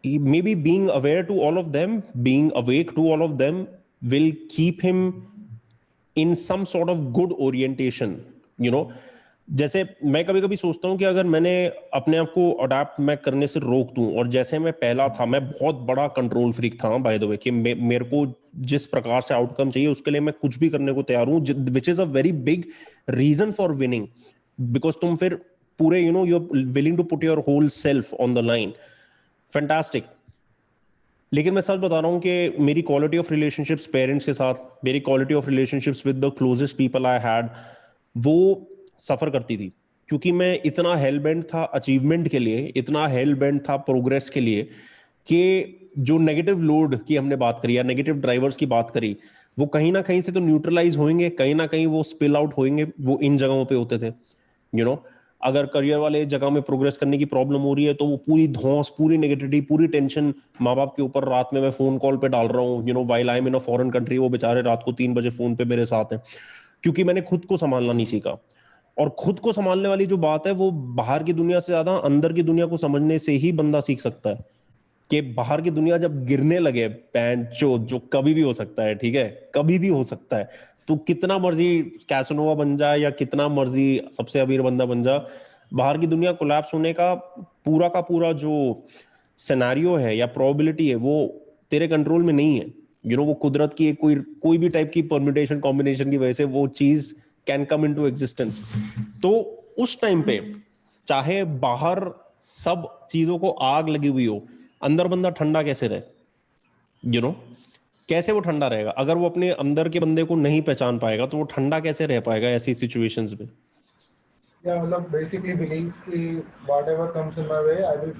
maybe being aware to all of them, being awake to all of them will keep him in some sort of good orientation. जैसे मैं कभी कभी सोचता हूँ कि अगर मैंने अपने आप को अडेप्ट मैं करने से रोक दूं, और जैसे मैं पहला था, मैं बहुत बड़ा कंट्रोल फ्रीक था बाय द वे, कि मेरे को जिस प्रकार से आउटकम चाहिए उसके लिए मैं कुछ भी करने को तैयार हूँ, which is a very big reason for winning, because तुम फिर पूरे you are willing to put your whole self on the line. Fantastic. लेकिन मैं सच बता रहा हूँ कि मेरी क्वालिटी ऑफ रिलेशनशिप्स पेरेंट्स के साथ, मेरी quality of relationships with the closest people I had, वो सफर करती थी। क्योंकि मैं इतना हेल बेंट था अचीवमेंट के लिए, इतना हेल बेंट था प्रोग्रेस के लिए, कि जो नेगेटिव लोड की हमने बात करी या नेगेटिव ड्राइवर्स की बात करी, वो कहीं ना कहीं से तो न्यूट्रलाइज होंगे, कहीं ना कहीं वो स्पिल आउट होंगे। वो इन जगहों पे होते थे। अगर करियर वाले जगह में प्रोग्रेस करने की प्रॉब्लम हो रही है तो वो पूरी धौंस, पूरी नेगेटिविटी, पूरी टेंशन माँ बाप के ऊपर रात में मैं फोन कॉल पे डाल रहा हूँ, while I am in a foreign country, वो बेचारे रात को 3 बजे फोन पे मेरे साथ हैं, क्योंकि मैंने खुद को संभालना नहीं सीखा। और खुद को संभालने वाली जो बात है वो बाहर की दुनिया से ज्यादा अंदर की दुनिया को समझने से ही बंदा सीख सकता है। कि बाहर की दुनिया जब गिरने लगे पैंट जो कभी भी हो सकता है, ठीक है, कभी भी हो सकता है, तो कितना मर्जी कैसनोवा बन जा या कितना मर्जी सबसे अमीर बंदा बन जा, बाहर की दुनिया कोलैप्स होने का पूरा जो सिनेरियो है या प्रोबेबिलिटी है वो तेरे कंट्रोल में नहीं है। वो कुदरत की कोई भी टाइप की परम्यूटेशन कॉम्बिनेशन की वजह से वो चीज कैन कम इनटू एग्जिस्टेंस। तो उस टाइम पे चाहे बाहर सब चीजों को आग लगी हुई हो, अंदर बंदा ठंडा कैसे रहे? कैसे वो ठंडा रहेगा? अगर वो अपने अंदर के बंदे को नहीं पहचान पाएगा तो वो ठंडा कैसे रह पाएगा ऐसी सिचुएशंस में? या मतलब बेसिकली बिलीव कि whatever comes in my way I will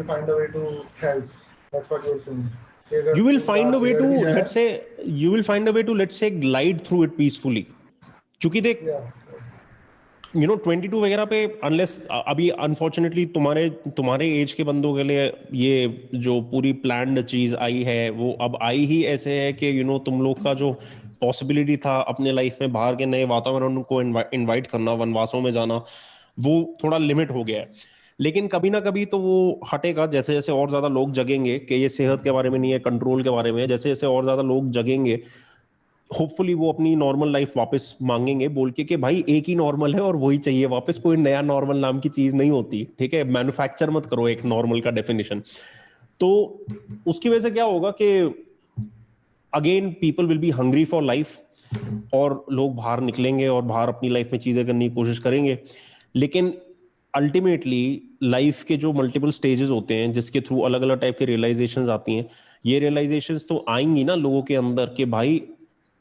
find a way to help. That's what you're saying. You will find a way to, let's say glide through it peacefully. क्योंकि देख 22 वगैरह पे unless अभी unfortunately तुम्हारे as के बंदों के लिए ये जो पूरी प्लान्ड चीज आई है वो अब आई ही ऐसे है कि तुम लोग का जो पॉसिबिलिटी था अपने लाइफ में बाहर के नए वातावरण को इनवाइट करना, वनवासों में जाना, वो थोड़ा लिमिट हो गया है। लेकिन कभी ना कभी तो वो हटेगा, जैसे जैसे और ज्यादा लोग जगेंगे कि ये सेहत के बारे में नहीं है, कंट्रोल के बारे में है, जैसे जैसे और ज्यादा लोग जगेंगे होपफुली वो अपनी नॉर्मल लाइफ वापस मांगेंगे बोल के कि भाई एक ही नॉर्मल है और वही चाहिए वापस, कोई नया नॉर्मल नाम की चीज नहीं होती, ठीक है? मैन्युफैक्चर मत करो एक नॉर्मल का डेफिनेशन। तो उसकी वजह से क्या होगा कि again people will be hungry for life और लोग बाहर निकलेंगे और बाहर अपनी लाइफ में चीजें करने की कोशिश करेंगे। लेकिन अल्टीमेटली लाइफ के जो मल्टीपल स्टेजेस होते हैं जिसके थ्रू अलग अलग टाइप के रियलाइजेशंस आती हैं, ये रियलाइजेशंस तो आएंगी ना लोगों के अंदर कि भाई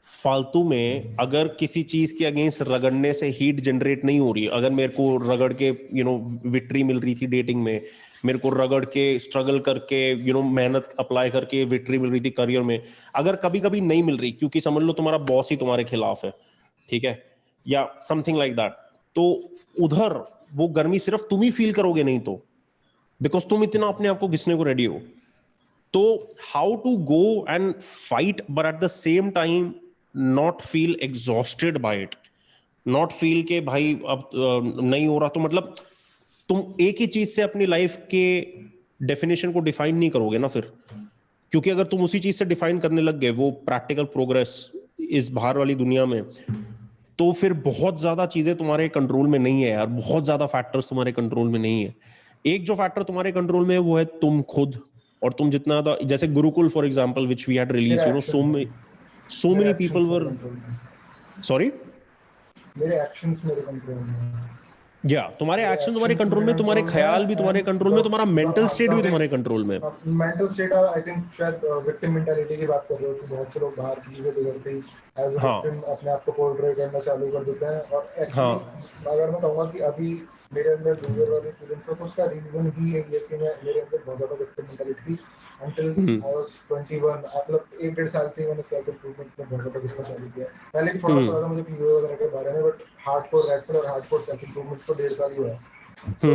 फालतू में अगर किसी चीज के अगेंस्ट रगड़ने से हीट जनरेट नहीं हो रही, अगर मेरे को रगड़ के विक्ट्री मिल रही थी डेटिंग में, मेरे को रगड़ के स्ट्रगल करके मेहनत अप्लाई करके विक्ट्री मिल रही थी करियर में, अगर कभी कभी नहीं मिल रही क्योंकि समझ लो तुम्हारा बॉस ही तुम्हारे खिलाफ है, ठीक है, या समथिंग लाइक दैट, तो उधर वो गर्मी सिर्फ तुम ही फील करोगे, नहीं तो बिकॉज तुम इतना अपने आप को घिसने को रेडी हो। तो how to go and fight but at the same time not feel exhausted by it, not feel के भाई अब नहीं हो रहा, तो मतलब तुम एक ही चीज से अपनी लाइफ के डेफिनेशन को डिफाइन नहीं करोगे ना फिर, क्योंकि अगर तुम उसी चीज से डिफाइन करने लग गए वो प्रैक्टिकल प्रोग्रेस इस बाहर वाली दुनिया में, तो फिर बहुत ज्यादा चीजें तुम्हारे कंट्रोल में नहीं है यार, बहुत ज्यादा फैक्टर्स तुम्हारे कंट्रोल में नहीं है। एक जो फैक्टर तुम्हारे कंट्रोल में है वो है तुम खुद, और तुम जितना जैसे Gurukul for example which we had release, so many people were sorry मेरे एक्शंस मेरे कंट्रोल में, या तुम्हारे एक्शन तुम्हारे कंट्रोल में, तुम्हारे ख्याल भी तुम्हारे कंट्रोल में, तुम्हारा मेंटल स्टेट भी तुम्हारे कंट्रोल में। मेंटल स्टेट आई थिंक शायद विक्टिम मेंटालिटी की बात कर रहे हो कि बहुत से लोग बाहर की चीजें बिगड़ते ही एज अ विक्टिम अपने आप को पोर्ट्रे करना चालू कर देते हैं। और एक्चुअली अगर मैं कहूँगा कि अभी मेरे अंदर लूजर वाली फीलिंग्स हो तो उसका रीजन ही है कि मैं मेरे अंदर बहुत ज्यादा विक्टिम मेंटालिटी थी until I was 21, मतलब 1-1.5 साल से मैंने सेल्फ इम्प्रूवमेंट में बहुत ज्यादा घुसना चालू किया। पहले भी थोड़ा पता था मुझे पीओ वगैरह के बारे में, बट हार्डकोर रैपिड और हार्डकोर सेल्फ इम्प्रूवमेंट तो 1.5 साल ही हुआ है। तो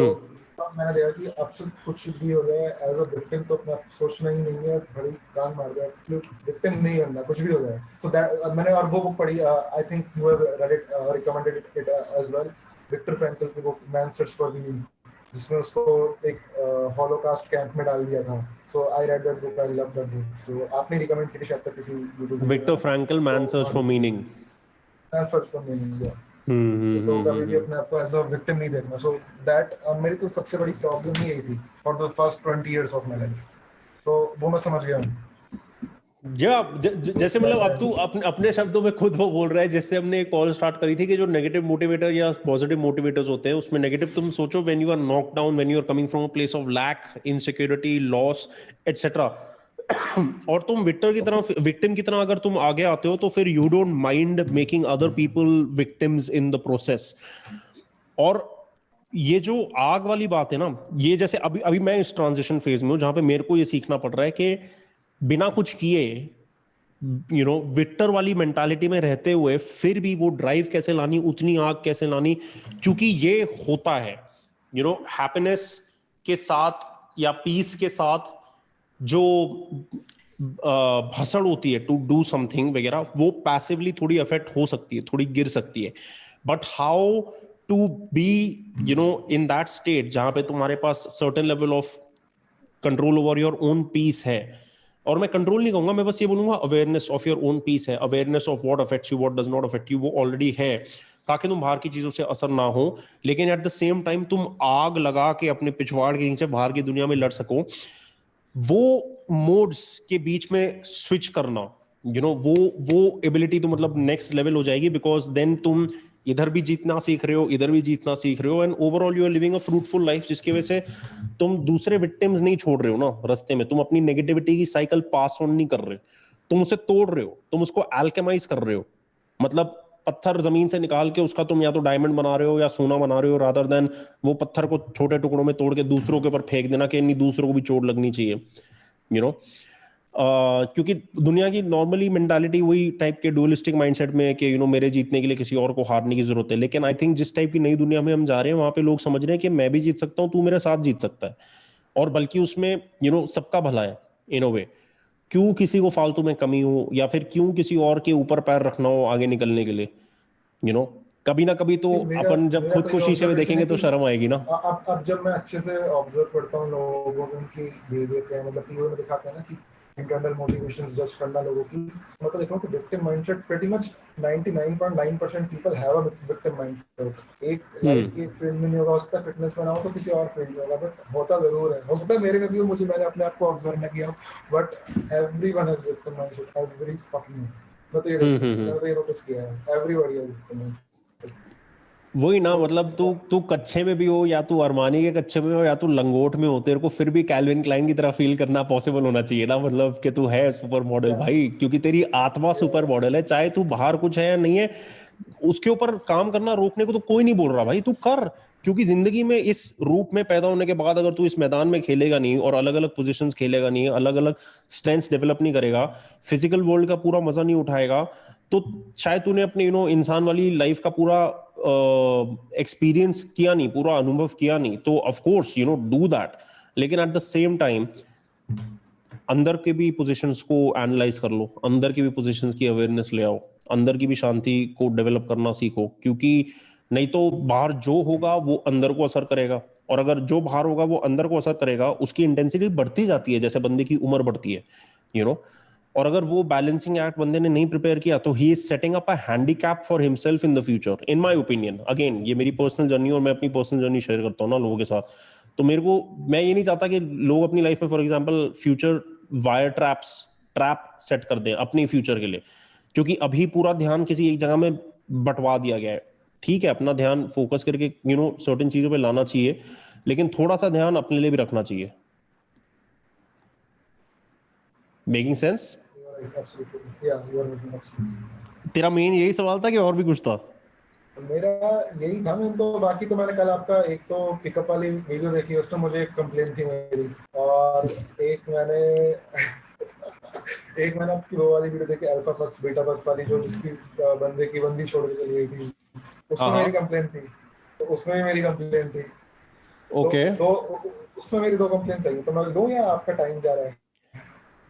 अब मैंने देखा कि अब से कुछ भी हो जाए एज अ विक्टिम तो अपना सोचना ही नहीं है, बड़ी कान मार दिया, विक्टिम नहीं बनना, कुछ भी हो जाए। तो दैट मैंने और वो बुक पढ़ी, I think you have read it, recommended it as well, Victor Frankl की book man search for meaning, जिसमें उसको एक हॉलोकास्ट कैंप में डाल दिया था। So I read that book, I love that book. So आपने रिकमेंड की थी शायद तक किसी यूट्यूब पे, Victor Frankl man search for meaning, man search for meaning. तो कभी भी अपने आप को एज अ विक्टिम नहीं देखना। सो दैट मेरी तो सबसे बड़ी प्रॉब्लम ही यही थी for the first 20 years of my life. तो वो मैं समझ गया हूँ। जैसे मतलब अब तू अपने शब्दों में खुद वो बोल रहा है, जैसे हमने एक कॉल स्टार्ट करी थी कि जो नेगेटिव मोटिवेटर या पॉजिटिव मोटिवेटर्स होते हैं, उसमें नेगेटिव तुम सोचो when you are knock down, when you are coming from a place of lack, insecurity, loss etcetera, और तुम विक्टिम की तरह अगर तुम आगे आते हो तो फिर you don't mind making other people victims in the process. और ये जो आग वाली बात है ना, ये जैसे अभी मैं इस ट्रांजिशन फेज में हूं जहां पे मेरे को ये सीखना पड़ रहा है कि बिना कुछ किए विक्टर वाली मेंटालिटी में रहते हुए फिर भी वो ड्राइव कैसे लानी, उतनी आग कैसे लानी, क्योंकि ये होता है हैप्पीनेस के साथ या पीस के साथ जो भसड़ होती है टू डू समथिंग वगैरह, वो पैसिवली थोड़ी अफेक्ट हो सकती है, थोड़ी गिर सकती है, but how to be in that state जहां पे तुम्हारे पास certain level of control over your own peace है, और मैं कंट्रोल नहीं कहूंगा, मैं बस ये बोलूंगा awareness of your own peace है, awareness of what affects you, what does not affect you, वो ऑलरेडी है, ताकि तुम बाहर की चीजों से असर ना हो, लेकिन एट द सेम टाइम तुम आग लगा के अपने पिछवाड़ के नीचे बाहर की दुनिया में लड़ सको। वो मोड्स के बीच में स्विच करना, यू नो, वो एबिलिटी तो मतलब नेक्स्ट लेवल हो जाएगी, बिकॉज देन तुम इधर भी जीतना सीख रहे हो, इधर भी जीतना सीख रहे हो, and overall you are living a fruitful life, जिसकी वजह से तुम दूसरे विक्टिम्स नहीं छोड़ रहे हो ना रास्ते में, तुम अपनी नेगेटिविटी की साइकिल पास ऑन नहीं कर रहे, तुम उसे तोड़ रहे हो, तुम उसको एल्केमाइज कर रहे हो, मतलब पत्थर जमीन से निकाल के उसका तुम या तो डायमंड बना रहे हो या सोना बना रहे हो, रादर देन वो पत्थर को छोटे टुकड़ों में तोड़ के दूसरों के ऊपर फेंक देना कि नहीं दूसरों को भी चोट लगनी चाहिए, यू नो। क्योंकि दुनिया की नॉर्मली मेंटालिटी वही टाइप के डुअलिस्टिक माइंडसेट में है कि यू नो मेरे जीतने के लिए किसी और को हारने की जरूरत है, लेकिन आई थिंक जिस टाइप की नई दुनिया में हम जा रहे हैं वहां पे लोग समझ रहे हैं कि मैं भी जीत सकता हूँ, तू मेरे साथ जीत सकता है, और बल्कि उसमें यू नो सबका भला है इन अ वे। क्यों किसी को फालतू में कमी हो, या फिर क्यों किसी और के ऊपर पैर रखना हो आगे निकलने के लिए, यू नो। कभी ना कभी तो मेरा अपन जब मेरा खुद तो को ये शीशे में ऑब्जर्वेशन है देखेंगे तो कि शर्म आएगी ना। अब जब मैं अच्छे से ऑब्जर्व करता हूँ लोगों को, उनकी बिहेवियर क्या है, मतलब टीवी में दिखाते हैं ना कि इंटरनल मोटिवेशंस जज करना लोगों की, मतलब देखो कि victim mindset pretty much 99.9% people have a victim mindset. एक लाइफ एक फील्ड में नहीं होगा, उसका फिटनेस बनाओ तो किसी और फील्ड में होगा, बट होता जरूर है, हो सकता है मेरे में भी हो, मुझे मैंने अपने आप को ऑब्जर्व नहीं किया, but everyone has victim mindset, every fucking, मैं तो ये नोटिस किया है, एवरीबॉडी हैज विक्टिम माइंडसेट। वही ना, तो मतलब तू कच्चे में भी हो, या तू अरमानी के कच्चे में हो, या तू लंगोट में हो, तेरे को फिर भी कैल्विन क्लाइन की तरह फील करना पॉसिबल होना चाहिए ना, मतलब कि तू है सुपर मॉडल भाई, क्योंकि तेरी आत्मा सुपर मॉडल है, चाहे तू बाहर कुछ है या नहीं है, उसके ऊपर काम करना रोकने को तो कोई नहीं बोल रहा भाई, तू कर। क्योंकि जिंदगी में इस रूप में पैदा होने के बाद अगर तू इस मैदान में खेलेगा नहीं, और अलग अलग पोजीशंस खेलेगा नहीं, अलग अलग स्ट्रेंथ्स डेवलप नहीं करेगा, फिजिकल वर्ल्ड का पूरा मजा नहीं उठाएगा, तो शायद तूने अपने यू नो इंसान वाली लाइफ का पूरा एक्सपीरियंस किया नहीं, पूरा अनुभव किया नहीं, तो of course you know do that, लेकिन एट द सेम टाइम अंदर के भी पोजीशंस को एनालाइज कर लो, अंदर की भी पोजीशंस की अवेयरनेस ले आओ, अंदर की भी शांति को डेवलप करना सीखो, क्योंकि नहीं तो बाहर जो होगा वो अंदर को असर करेगा, और अगर जो बाहर होगा वो अंदर को असर करेगा, उसकी इंटेंसिटी बढ़ती जाती है जैसे बंदे की उम्र बढ़ती है, यू नो। और अगर वो बैलेंसिंग एक्ट बंदे ने नहीं प्रिपेयर किया तो he is setting up a handicap for himself in the future, in my opinion. Again ये मेरी पर्सनल जर्नी, और मैं अपनी पर्सनल जर्नी शेयर करता हूँ ना लोगों के साथ, तो मेरे को, मैं ये नहीं चाहता कि लोग अपनी लाइफ में for example future wire trap set कर दें अपनी फ्यूचर के लिए, क्योंकि अभी पूरा ध्यान किसी एक जगह में बंटवा दिया गया है। ठीक है, अपना ध्यान फोकस करके यू नो सर्टेन चीजों पे लाना चाहिए, लेकिन थोड़ा सा ध्यान अपने लिए भी रखना चाहिए। Making sense? तेरा मेन यही सवाल था कि और भी कुछ था? मेरा यही था। मैं तो बाकी तो मैंने कल आपका एक तो पिकअप वाली वीडियो देखी, उसमें मुझे एक कंप्लेन थी मेरी, और एक मैंने एक मैंने आपकी वो वाली वीडियो देखी अल्फा पक्स बीटा पक्स वाली, जो जिसकी बंदे की बंदी छोड़ के चली गई थी, उसमें मेरी कंप्लेन थी, तो उसमें भी मेरी कंप्लेन थी। ओके, तो उसमें मेरी 2 कंप्लेंट्स आई, तो मैं लूं या आपका टाइम जा रहा है?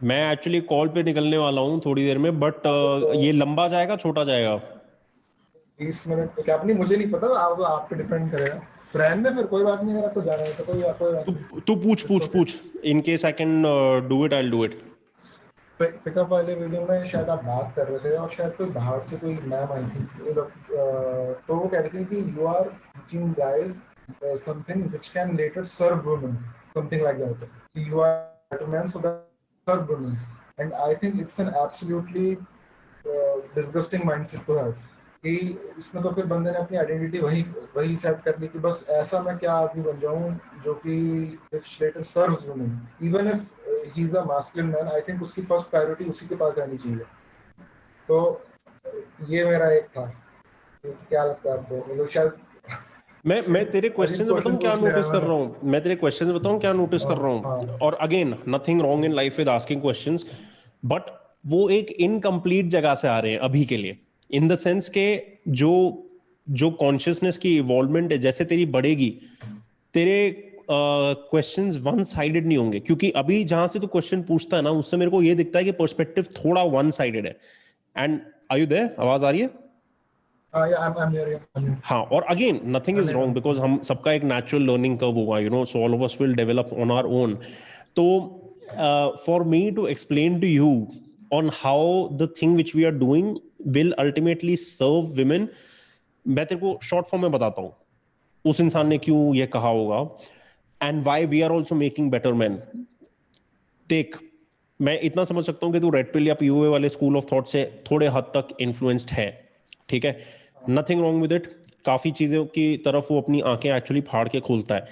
मैं एक्चुअली कॉल पे निकलने वाला हूँ थोड़ी देर में, बट तो ये लंबा जाएगा छोटा जाएगा? 20 मिनट तो क्या, अपनी मुझे नहीं पता, आप पे डिपेंड करेगा, रहने फिर कोई बात नहीं, अगर आपको जाना है तो कोई बात नहीं। तू पूछ It's पूछ okay. पूछ, in case I can do it, I will do it. Pickup वाले वीडियो में शायद आप बात कर रहे थे, और शायद कोई बाहर से कोई मैम आई थी, तो वो कह रही थी कि you are teaching guys something which can later serve women, something like that, you are better man so that serve women, and I think it's an absolutely disgusting mindset to have, कि इसमें तो फिर बंदे ने अपनी identity वही set कर ली कि बस ऐसा मैं क्या आदमी बन जाऊं जो कि which later serves women, even if he is a masculine man, I think उसकी फर्स्ट प्रायोरिटी उसी के पास रहनी चाहिए। तो ये मेरा एक था, क्या लगता है आपको, मतलब शायद मैं तेरे क्वेश्चन में बताऊं क्या पूछ लिया नोटिस है कर मैंने। रहा हूं, मैं तेरे क्वेश्चन में बताऊं क्या नोटिस कर रहा हूं, हाँ, और again nothing wrong in life with asking questions, but वो एक इनकम्प्लीट जगह से आ रहे हैं अभी के लिए, इन द सेंस के जो जो कॉन्शियसनेस की इवॉल्वमेंट है जैसे तेरी बढ़ेगी, तेरे क्वेश्चंस वन साइडेड नहीं होंगे, क्योंकि अभी जहां से तू क्वेश्चन पूछता है ना, उससे मेरे को ये दिखता है कि पर्सपेक्टिव थोड़ा वन साइडेड है। And are you there? आवाज आ रही है? I'm here. हाँ, और again nothing is wrong, because हम सबका एक नेचुरल लर्निंग कर्व होगा, you know, so all of us will develop on our own. तो for me to explain to you on how the thing which we are doing will ultimately serve women, मैं तेरे को short form में बताता हूँ उस इंसान ने क्यों ये कहा होगा, and why we are also making better men. देख, मैं इतना समझ सकता हूँ कि तू रेड पिल या पीओए वाले स्कूल ऑफ थॉट से थोड़े हद तक इन्फ्लुएंस्ड है, ठीक है, नथिंग रॉन्ग विद इट, काफी चीजों की तरफ वो अपनी आंखें एक्चुअली फाड़ के खोलता है,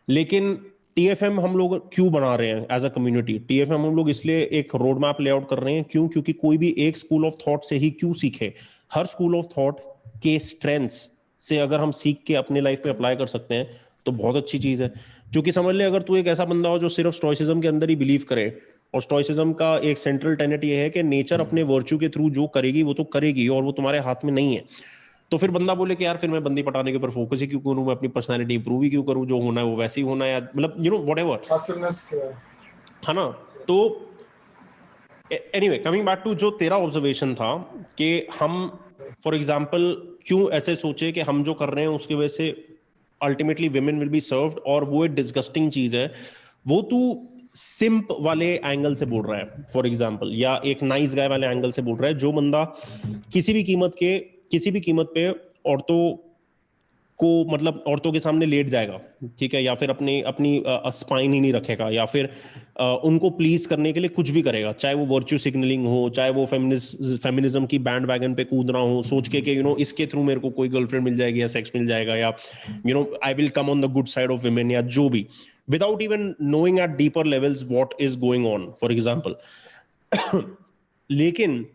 लेकिन टीएफएम हम लोग क्यों बना रहे हैं एज अ कम्युनिटी? टीएफएम हम लोग इसलिए एक रोड मैप लेआउट कर रहे हैं, क्यों? क्योंकि कोई भी एक स्कूल ऑफ थॉट से ही क्यों सीखे, हर स्कूल ऑफ थॉट के स्ट्रेंथ्स से अगर हम सीख के अपने लाइफ में अप्लाई कर सकते हैं तो बहुत अच्छी चीज है। क्योंकि समझ ले, अगर तू एक ऐसा बंदा हो जो सिर्फ स्टोइसिज्म के अंदर ही बिलीव करे, और स्टोइसिज्म का एक सेंट्रल टेनेट ये है कि नेचर अपने वर्च्यू के थ्रू जो करेगी वो तो करेगी और वो तुम्हारे हाथ में नहीं है, तो फिर बंदा बोले कि यार फिर मैं बंदी पटाने के ऊपर फोकस ही क्यों करूं, मैं अपनी पर्सनालिटी इंप्रूव ही क्यों करूं, जो होना है वो वैसे ही होना है, मतलब यू नो व्हाटएवर, है ना? तो एनीवे, कमिंग बैक टू जो तेरा ऑब्जर्वेशन था कि हम फॉर एग्जांपल क्यों ऐसे सोचे कि हम जो कर रहे हैं उसकी वजह से ultimately women will be served, और वो एक डिस्गस्टिंग चीज है, वो तू सिंप वाले एंगल से बोल रहा है फॉर एग्जांपल, या एक नाइस गाय वाले एंगल से बोल रहा है, जो बंदा किसी भी कीमत पे औरतों को, मतलब औरतों के सामने लेट जाएगा, ठीक है, या फिर अपनी स्पाइन ही नहीं रखेगा, या फिर उनको प्लीज करने के लिए कुछ भी करेगा, चाहे वो वर्च्यू सिग्नलिंग हो, चाहे वो फेमिनिज्म की बैंड वैगन पे कूदना हो, सोच के कि इसके थ्रू मेरे को कोई गर्लफ्रेंड मिल जाएगी या सेक्स मिल जाएगा, या I will come on the good side of women, या जो भी, without even knowing at deeper levels what is going on for example. लेकिन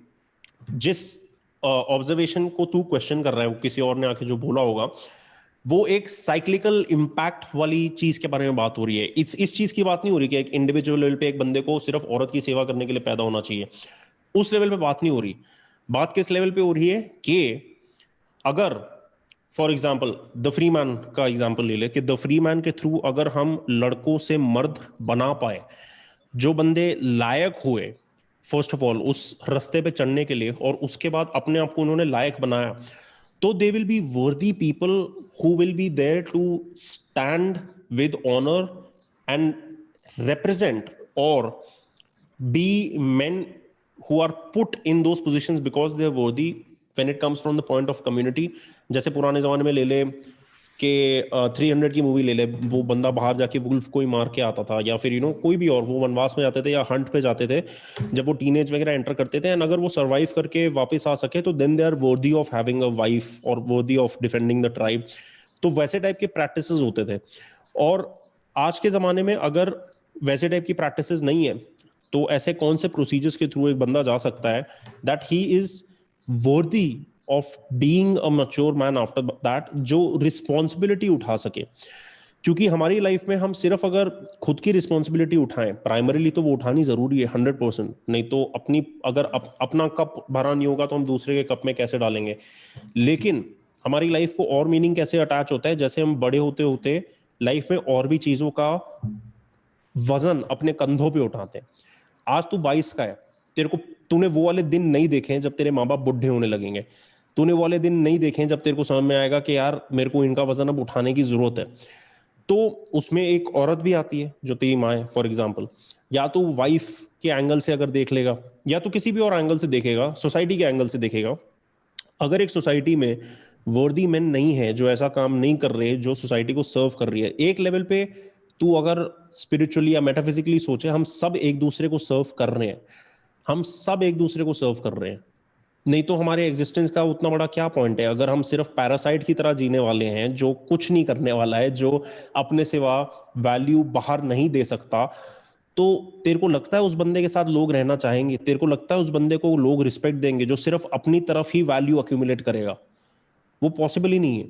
जिस ऑब्जर्वेशन को तू क्वेश्चन कर रहा है, वो किसी और ने आके जो बोला होगा, वो एक साइक्लिकल इंपैक्ट वाली चीज के बारे में बात हो रही है। इस चीज की बात नहीं हो रही कि एक इंडिविजुअल लेवल पे एक बंदे को सिर्फ औरत की सेवा करने के लिए पैदा होना चाहिए, उस लेवल पे बात नहीं हो रही। बात किस लेवल पे हो रही है कि अगर for example the free man का एग्जाम्पल ले ले, कि द फ्री मैन के थ्रू अगर हम लड़कों से मर्द बना पाए, जो बंदे लायक हुए फर्स्ट ऑफ ऑल उस रास्ते पे चढ़ने के लिए, और उसके बाद अपने आप को उन्होंने लायक बनाया, तो they will be worthy people who will be there to stand with honour and represent or be men who are put in those positions because they are worthy when it comes from the point of community। जैसे पुराने जमाने में ले ले कि 300 की movie ले ले, वो बंदा बाहर जाके वुल्फ को ही मार के आता था, या फिर कोई भी और, वो वनवास में जाते थे या हंट पे जाते थे, जब वो टीनेज वगैरह एंटर करते थे, एंड अगर वो सर्वाइव करके वापस आ सके तो then they are worthy of having a wife और worthy of defending the tribe. तो वैसे टाइप के प्रैक्टिसेस होते थे। और आज के जमाने में अगर वैसे टाइप की प्रैक्टिसेस नहीं है, तो ऐसे कौन से प्रोसीजर्स के थ्रू एक बंदा जा सकता है that he is worthy of being a mature man after that, जो रिस्पॉन्सिबिलिटी उठा सके? क्योंकि हमारी लाइफ में हम सिर्फ अगर खुद की रिस्पॉन्सिबिलिटी उठाएं, प्राइमरीली तो वो उठानी जरूरी है 100%, नहीं तो अपनी अगर अपना कप भरा नहीं होगा तो हम दूसरे के कप में कैसे डालेंगे? लेकिन हमारी लाइफ को और मीनिंग कैसे अटैच होता है, जैसे हम बड़े होते होते लाइफ में और भी चीजों का वजन अपने कंधों पे उठाते हैं। आज तू 22 का है, तूने वो वाले दिन नहीं देखे हैं जब तेरे माँ बाप बुढ़े होने लगेंगे, तूने वो वाले दिन नहीं देखे हैं जब तेरे को समझ में आएगा कि यार मेरे को इनका वजन अब उठाने की जरूरत है। तो उसमें एक औरत भी आती है जो तेरी माँ है फॉर एग्जाम्पल, या तो वाइफ के एंगल से अगर देख लेगा, या तो किसी भी और एंगल से देखेगा, सोसाइटी के एंगल से देखेगा। अगर एक सोसाइटी में वर्दी मेन नहीं है जो ऐसा काम नहीं कर रहे, जो सोसाइटी को सर्व कर रही है, एक लेवल पे तू अगर स्पिरिचुअली या मेटाफिजिकली सोचे, हम सब एक दूसरे को सर्व कर रहे हैं, हम सब एक दूसरे को सर्व कर रहे हैं, नहीं तो हमारे एग्जिस्टेंस का उतना बड़ा क्या पॉइंट है अगर हम सिर्फ पैरासाइट की तरह जीने वाले हैं, जो कुछ नहीं करने वाला है, जो अपने सिवा वैल्यू बाहर नहीं दे सकता। तो तेरे को लगता है उस बंदे के साथ लोग रहना चाहेंगे? तेरे को लगता है उस बंदे को लोग रिस्पेक्ट देंगे जो सिर्फ अपनी तरफ ही वैल्यू अक्यूमुलेट करेगा? वो पॉसिबल ही नहीं है,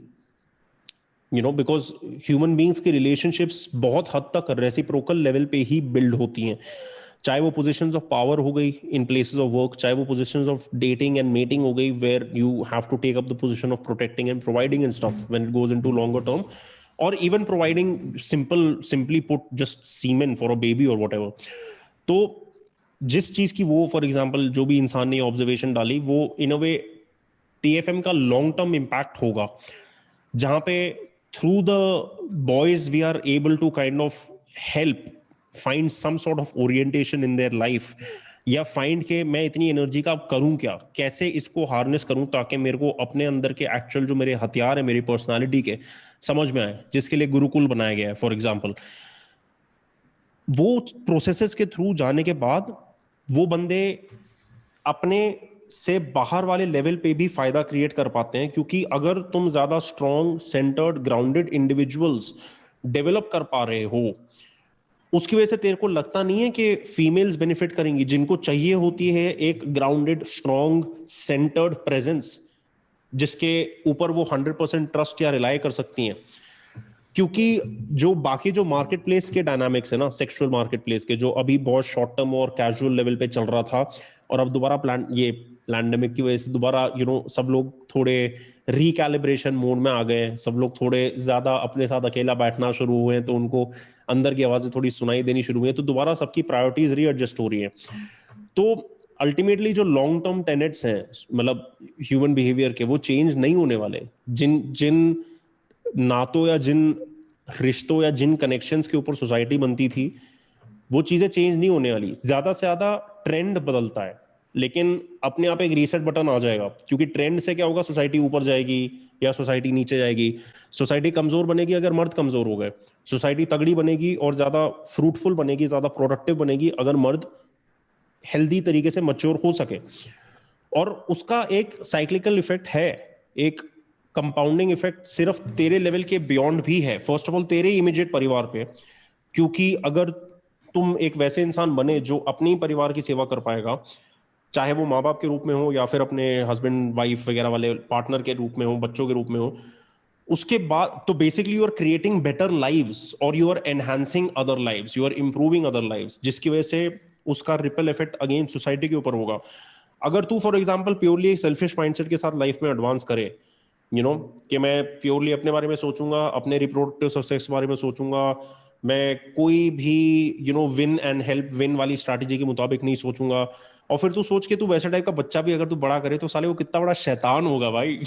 बिकॉज ह्यूमन बींग्स की रिलेशनशिप्स बहुत हद तक रेसिप्रोकल लेवल पे ही बिल्ड होती हैं, चाहे वो पोजीशंस ऑफ पावर हो गई इन प्लेसेस ऑफ वर्क, चाहे वो positions of dating and mating हो गई, where you have to take up the position of protecting and providing and stuff when it goes into longer term, और even providing simply put just semen for a baby और whatever. तो जिस चीज की वो for example जो भी इंसान ने ऑब्जर्वेशन डाली, वो इन अ वे टीएफएम का लॉन्ग टर्म इंपैक्ट होगा, जहां पे through the boys we are able to kind of help find some sort of orientation in their life, या फाइंड के मैं इतनी एनर्जी का करूं क्या, कैसे इसको हार्नेस करूं ताकि मेरे को अपने अंदर के एक्चुअल जो मेरे हथियार है मेरी पर्सनालिटी के समझ में आए, जिसके लिए गुरुकुल बनाया गया है फॉर एग्जाम्पल। वो प्रोसेसेस के थ्रू जाने के बाद वो बंदे अपने से बाहर वाले लेवल पे भी फायदा क्रिएट कर पाते हैं, क्योंकि अगर तुम ज्यादा strong centred grounded individuals develop कर पा रहे हो, उसकी वजह से तेरे को लगता नहीं है कि फीमेल्स बेनिफिट करेंगी, जिनको चाहिए होती है एक ग्राउंडेड स्ट्रॉन्ग सेंटर्ड प्रेजेंस जिसके ऊपर वो 100% ट्रस्ट या रिलाई कर सकती हैं। क्योंकि जो बाकी जो मार्केट प्लेस के डायनामिक्स है ना, सेक्सुअल मार्केट प्लेस के, जो अभी बहुत शॉर्ट टर्म और कैजुअल लेवल पे चल रहा था, और अब दोबारा ये पैंडेमिक की वजह से दोबारा सब लोग थोड़े रिकैलिब्रेशन मोड में आ गए, सब लोग थोड़े ज्यादा अपने साथ अकेला बैठना शुरू हुए हैं, तो उनको अंदर की आवाजें थोड़ी सुनाई देनी शुरू हुई है, तो दोबारा सबकी प्रायोरिटीज रीएडजस्ट हो रही है। तो अल्टीमेटली जो लॉन्ग टर्म टेनेट्स हैं मतलब ह्यूमन बिहेवियर के, वो चेंज नहीं होने वाले। जिन नातों या जिन रिश्तों या जिन कनेक्शंस के ऊपर सोसाइटी बनती थी, वो चीजें चेंज नहीं होने वाली। ज्यादा से ज्यादा ट्रेंड बदलता है, लेकिन अपने आप एक रीसेट बटन आ जाएगा, क्योंकि ट्रेंड से क्या होगा, सोसाइटी ऊपर जाएगी या सोसाइटी नीचे जाएगी। सोसाइटी कमजोर बनेगी अगर मर्द कमजोर हो गए, सोसाइटी तगड़ी बनेगी और ज्यादा फ्रूटफुल बनेगी, ज्यादा प्रोडक्टिव बनेगी अगर मर्द हेल्दी तरीके से मैच्योर हो सके। और उसका एक साइक्लिकल इफेक्ट है, एक कंपाउंडिंग इफेक्ट सिर्फ तेरे लेवल के बियॉन्ड भी है। फर्स्ट ऑफ ऑल तेरे इमीडिएट परिवार पे, क्योंकि अगर तुम एक वैसे इंसान बने जो अपने परिवार की सेवा कर पाएगा, चाहे वो माँ बाप के रूप में हो या फिर अपने हस्बैंड वाइफ वगैरह वाले पार्टनर के रूप में हो, बच्चों के रूप में हो, उसके बाद तो basically you are creating better lives और you are enhancing other lives, you are improving other lives, जिसकी वजह से उसका रिपल इफेक्ट अगेन सोसाइटी के ऊपर होगा। अगर तू फॉर एग्जांपल प्योरली एक सेल्फिश माइंडसेट के साथ लाइफ में एडवांस करे, कि मैं प्योरली अपने बारे में सोचूंगा, अपने रिप्रोडक्टिव सक्सेस के बारे में सोचूंगा, मैं कोई भी विन एंड हेल्प विन वाली स्ट्रैटेजी के मुताबिक नहीं सोचूंगा, और फिर तू सोच के तू वैसे टाइप का बच्चा भी अगर तू बड़ा करे, तो साले वो कितना बड़ा शैतान होगा भाई।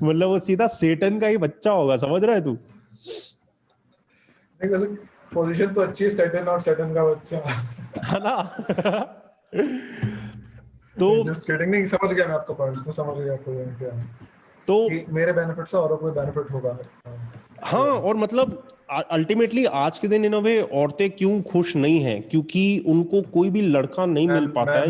मतलब वो सीधा सेटन का ही बच्चा होगा, समझ रहा है तू? पोजीशन तो अच्छी है, सेटन और सेटन का बच्चा है ना। तो जस्ट किडिंग, नहीं समझ गया मैं आपका पॉइंट, मैं समझ गया आपको क्या है, तो कि मेरे बेनिफिट से औरों को बेनिफिट होगा। हाँ, और मतलब अल्टीमेटली आज के दिन इन अ वे औरतें क्यों खुश नहीं हैं, क्योंकि उनको कोई भी लड़का नहीं मिल पाता है।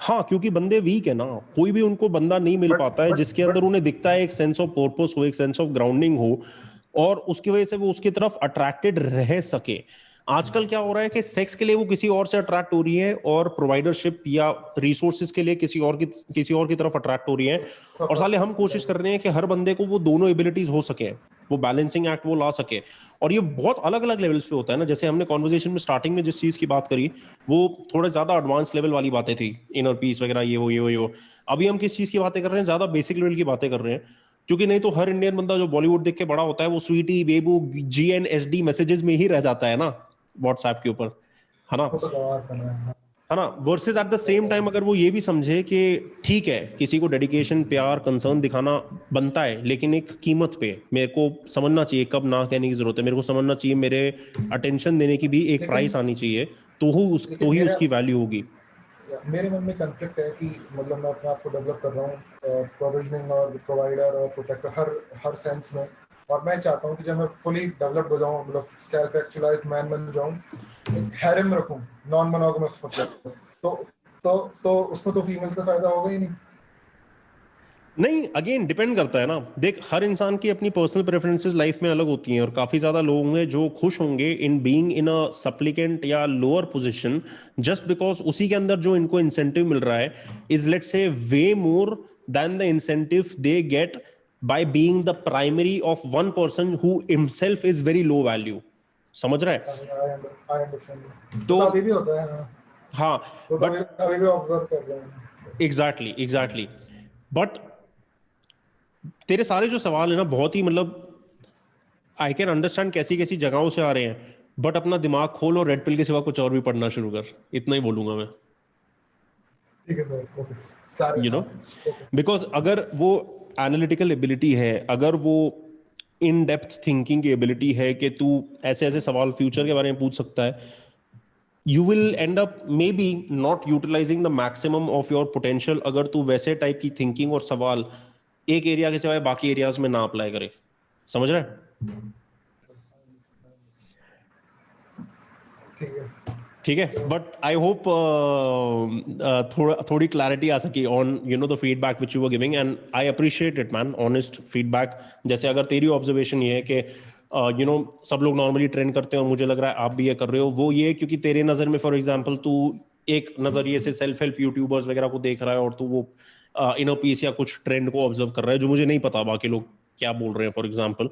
हाँ, क्योंकि बंदे वीक है ना, कोई भी उनको बंदा नहीं मिल पाता है जिसके अंदर उन्हें दिखता है एक सेंस ऑफ पर्पस हो, एक सेंस ऑफ ग्राउंडिंग हो, और उसकी वजह से वो उसकी तरफ अट्रैक्टेड रह सके। आजकल क्या हो रहा है कि सेक्स के लिए वो किसी और से अट्रैक्ट हो रही है, और प्रोवाइडरशिप या रिसोर्सेज के लिए किसी और की तरफ अट्रैक्ट हो रही है। और साले हम कोशिश कर रहे हैं कि हर बंदे को वो दोनों एबिलिटीज हो सके, वो बैलेंसिंग एक्ट वो ला सके। और ये बहुत अलग अलग लेवल्स पे होता है ना, जैसे हमने कॉन्वर्सेशन में स्टार्टिंग में जिस चीज की बात करी, वो थोड़ा ज्यादा एडवांस लेवल वाली बातें थी, इनर पीस वगैरह, ये वो। अभी हम किस चीज की बातें कर रहे हैं, ज्यादा बेसिक लेवल की बातें कर रहे हैं, क्योंकि नहीं तो हर इंडियन बंदा जो बॉलीवुड देख के बड़ा होता है, वो स्वीटी बेबू GNSD मैसेजेस में ही रह जाता है ना, व्हाट्सएप के ऊपर, है ना। Versus eight the same time अगर वो ये भी समझे कि ठीक है, किसी को डेडिकेशन, प्यार, कंसर्न दिखाना बनता है, लेकिन एक कीमत पे, मेरे को समझना चाहिए कब ना कहने की जरूरत है, मेरे को समझना चाहिए मेरे अटेंशन देने की भी एक प्राइस आनी चाहिए, तो ही उसकी वैल्यू होगी। मेरे मन में कॉन्फ्लिक्ट है कि मतलब मैं अपने आप को डेवलप कर रहा हूँ प्रोविजनिंग और प्रोवाइडर और प्रोटेक्टर हर सेंस में, और मैं चाहता हूँ कि जब मैं फुली डेवलप्ड हो जाऊँ, मतलब सेल्फ एक्चुअलाइज्ड मैन बन जाऊँ, एक हैरम रखूँ, नॉन मोनोगमस, मतलब तो उसमें तो फीमेल्स का फायदा होगा ही नहीं। अगेन डिपेंड करता है ना, देख हर इंसान की अपनी पर्सनल प्रेफरेंसेस लाइफ में अलग होती हैं, और काफी ज्यादा लोग होंगे जो खुश होंगे इन बीइंग इन अ सप्लिकेंट या लोअर पोजीशन, जस्ट बिकॉज उसी के अंदर जो इनको इंसेंटिव मिल रहा है is let's say way more than the incentive they get by being the primary of one person who himself is very low value। समझ रहा है? तो अभी भी होता है। हाँ, बट अभी भी ऑब्जर्व कर रहे हैं। एग्जैक्टली। बट तेरे सारे जो सवाल है ना, बहुत ही मतलब आई कैन अंडरस्टैंड कैसी कैसी जगहों से आ रहे हैं, बट अपना दिमाग खोल और रेड पिल के सिवा कुछ और भी पढ़ना शुरू कर, इतना ही बोलूंगा मैं। ठीक है सर, बिकॉज अगर वो एनालिटिकल एबिलिटी है, अगर वो इन डेप्थ थिंकिंग की एबिलिटी है कि तू ऐसे ऐसे सवाल फ्यूचर के बारे में पूछ सकता है, you will end up maybe not utilizing the maximum of your potential अगर तू वैसे टाइप की थिंकिंग और सवाल एक एरिया के सिवाय बाकी एरियाज में ना अप्लाई करे। समझ रहे हैं? ठीक है, बट आई होप थोड़ी क्लैरिटी आ सकी on you know the feedback which you were giving, and I appreciate it man, honest feedback. जैसे अगर तेरी ऑब्जर्वेशन ये है कि यू नो सब लोग नॉर्मली ट्रेंड करते हैं और मुझे लग रहा है आप भी ये कर रहे हो, वो ये क्योंकि तेरे नज़र में फॉर एग्जाम्पल तू एक नज़रिए से सेल्फ हेल्प यूट्यूबर्स वगैरह को देख रहा है और तू वो इनर पीस या कुछ ट्रेंड को ऑब्जर्व कर रहा है जो मुझे नहीं पता बाकी लोग क्या बोल रहे हैं for example,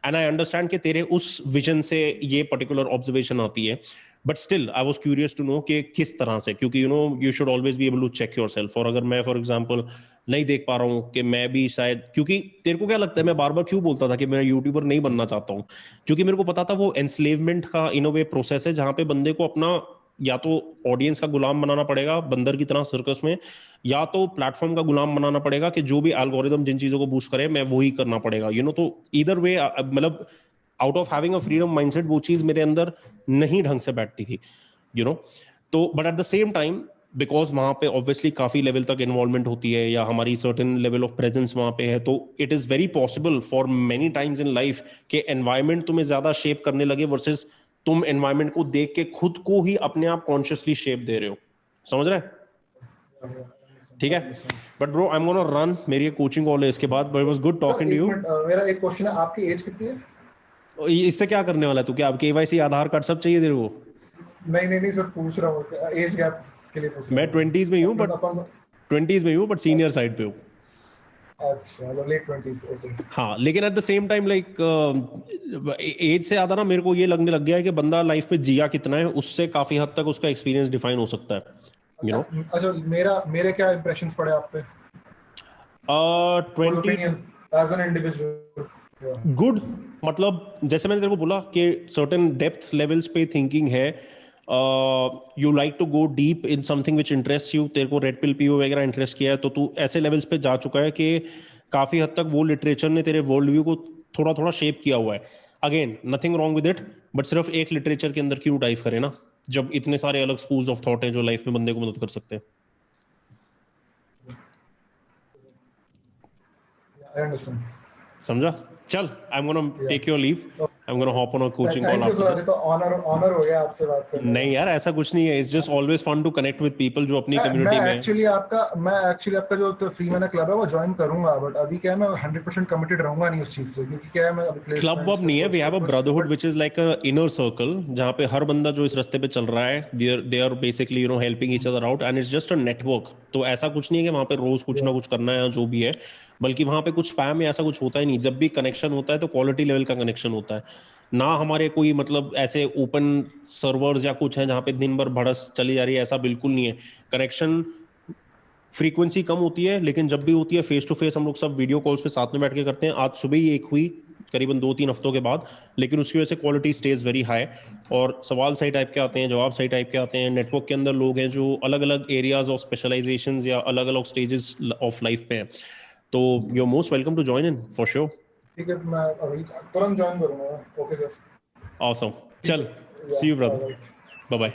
and I understand कि तेरे उस विजन से ये पर्टिकुलर ऑब्जर्वेशन आती है, but still I was curious to know कि किस तरह से, क्योंकि you know you should always be able to check yourself. और अगर मैं फॉर एग्जांपल नहीं देख पा रहा हूँ कि मैं भी शायद, क्योंकि तेरे को क्या लगता है मैं बार बार क्यों बोलता था कि मैं यूट्यूबर नहीं बनना चाहता हूँ, क्योंकि मेरे को पता था वो एंस्लेवमेंट का इन अ वे प्रोसेस है जहां पे बंदे को अपना या तो ऑडियंस का गुलाम बनाना पड़ेगा बंदर की तरह सर्कस में, या तो प्लेटफॉर्म का गुलाम बनाना पड़ेगा कि जो भी एल्गोरिदम जिन चीजों को बूस्ट करे मैं वही करना पड़ेगा, यू नो। तो इधर वे मतलब out of having a freedom mindset वो चीज मेरे अंदर नहीं ढंग से बैठती थी, यू नो। तो but at the same time because वहां पे ऑब्वियसली काफी लेवल तक इन्वॉल्वमेंट होती है या हमारी सर्टेन लेवल ऑफ प्रेजेंस वहां पे है, तो it is very possible for many times in life के एनवायरमेंट तुम्हें ज्यादा शेप करने लगे वर्सेस तुम एनवायरमेंट को देख के खुद को ही अपने आप कॉन्शियसली शेप दे रहे हो। समझ रहे हैं? ठीक है, but bro I am gonna run, मेरी एक कोचिंग कॉल है इसके बाद, but it was good talking to you. मेरा एक क्वेश्चन है, आपकी एज कितनी है? इससे क्या करने वाला है तू? क्या अब केवाईसी आधार कार्ड सब चाहिए तेरे को? नहीं सर, पूछ रहा हूँ एज गैप के लिए पूछ रहा हूँ। मैं 20s में ही हूँ, बट सीनियर साइड पे हूँ। अच्छा, लेट 20s, ओके। हाँ, लेकिन at the same time like age से ज्यादा ना मेरे को ये लगने लग गया है कि बंदा लाइफ में जिया कितना है उससे काफी हद तक उसका एक्सपीरियंस डिफाइन हो सकता है, यू नो। अच्छा, मेरे क्या इंप्रेशंस पड़े आप पे? 20 एज एन इंडिविजुअल गुड, मतलब जैसे मैंने तेरे को बोला कि सर्टेन डेप्थ लेवल्स पे थिंकिंग है, you like to go deep in something which interest you, तेरे को रेड पिल पीओ वगैरह इंटरेस्ट किया है तो तू ऐसे लेवल्स पे जा चुका है कि काफी हद तक वो लिटरेचर ने तेरे वर्ल्ड व्यू को थोड़ा थोड़ा शेप किया हुआ है। Again nothing wrong with it, but सिर्फ एक लिटरेचर के अंदर क्यों डाइव करे ना, जब इतने सारे अलग स्कूल्स ऑफ थॉट हैं जो लाइफ में बंदे को मदद कर सकते हैं। समझा? चल, I am gonna take your leave, I am gonna hop on a coaching call after this. तो ऑनर हो गया आपसे बात करके। नहीं यार, ऐसा कुछ नहीं है, it's just always fun to connect with people जो अपनी कम्युनिटी में। मैं एक्चुअली आपका जो फ्री मैन क्लब है वो ज्वाइन करूंगा, बट अभी क्या है मैं 100% कमिटेड रहूंगा नहीं उस चीज से, क्योंकि क्या है मैं अभी क्लब वब नहीं है, we have a brotherhood which is like a inner circle जहां पे हर बंदा जो इस रास्ते पे चल रहा है they are basically you know helping each other out, and it's just a network. तो ऐसा कुछ नहीं है कि वहां पे रोज कुछ ना कुछ करना है या जो भी है, बल्कि वहां पे कुछ स्पैम या ऐसा कुछ होता ही नहीं। जब भी कनेक्शन होता है तो क्वालिटी लेवल का कनेक्शन होता है ना, हमारे कोई मतलब ऐसे ओपन सर्वर्स या कुछ है जहां पे दिन भर भड़स चली जा रही है, ऐसा बिल्कुल नहीं है। कनेक्शन फ्रीक्वेंसी कम होती है, लेकिन जब भी होती है फेस टू फेस हम लोग सब वीडियो कॉल्स पे साथ में बैठ के करते हैं। आज सुबह ही एक हुई करीबन 2-3 हफ्तों के बाद, लेकिन उसकी वजह से क्वालिटी स्टेज वेरी हाई, और सवाल सही टाइप के आते हैं, जवाब सही टाइप के आते हैं। नेटवर्क के अंदर लोग हैं जो अलग अलग एरियाज ऑफ स्पेशलाइजेशन या अलग अलग स्टेजेस ऑफ लाइफ पे हैं, तो you are most welcome to join in for sure. ठीक है, मैं अभी तुरंत ज्वाइन करूंगा। ओके सर, ऑसम, चल सी यू ब्रदर, बाय बाय।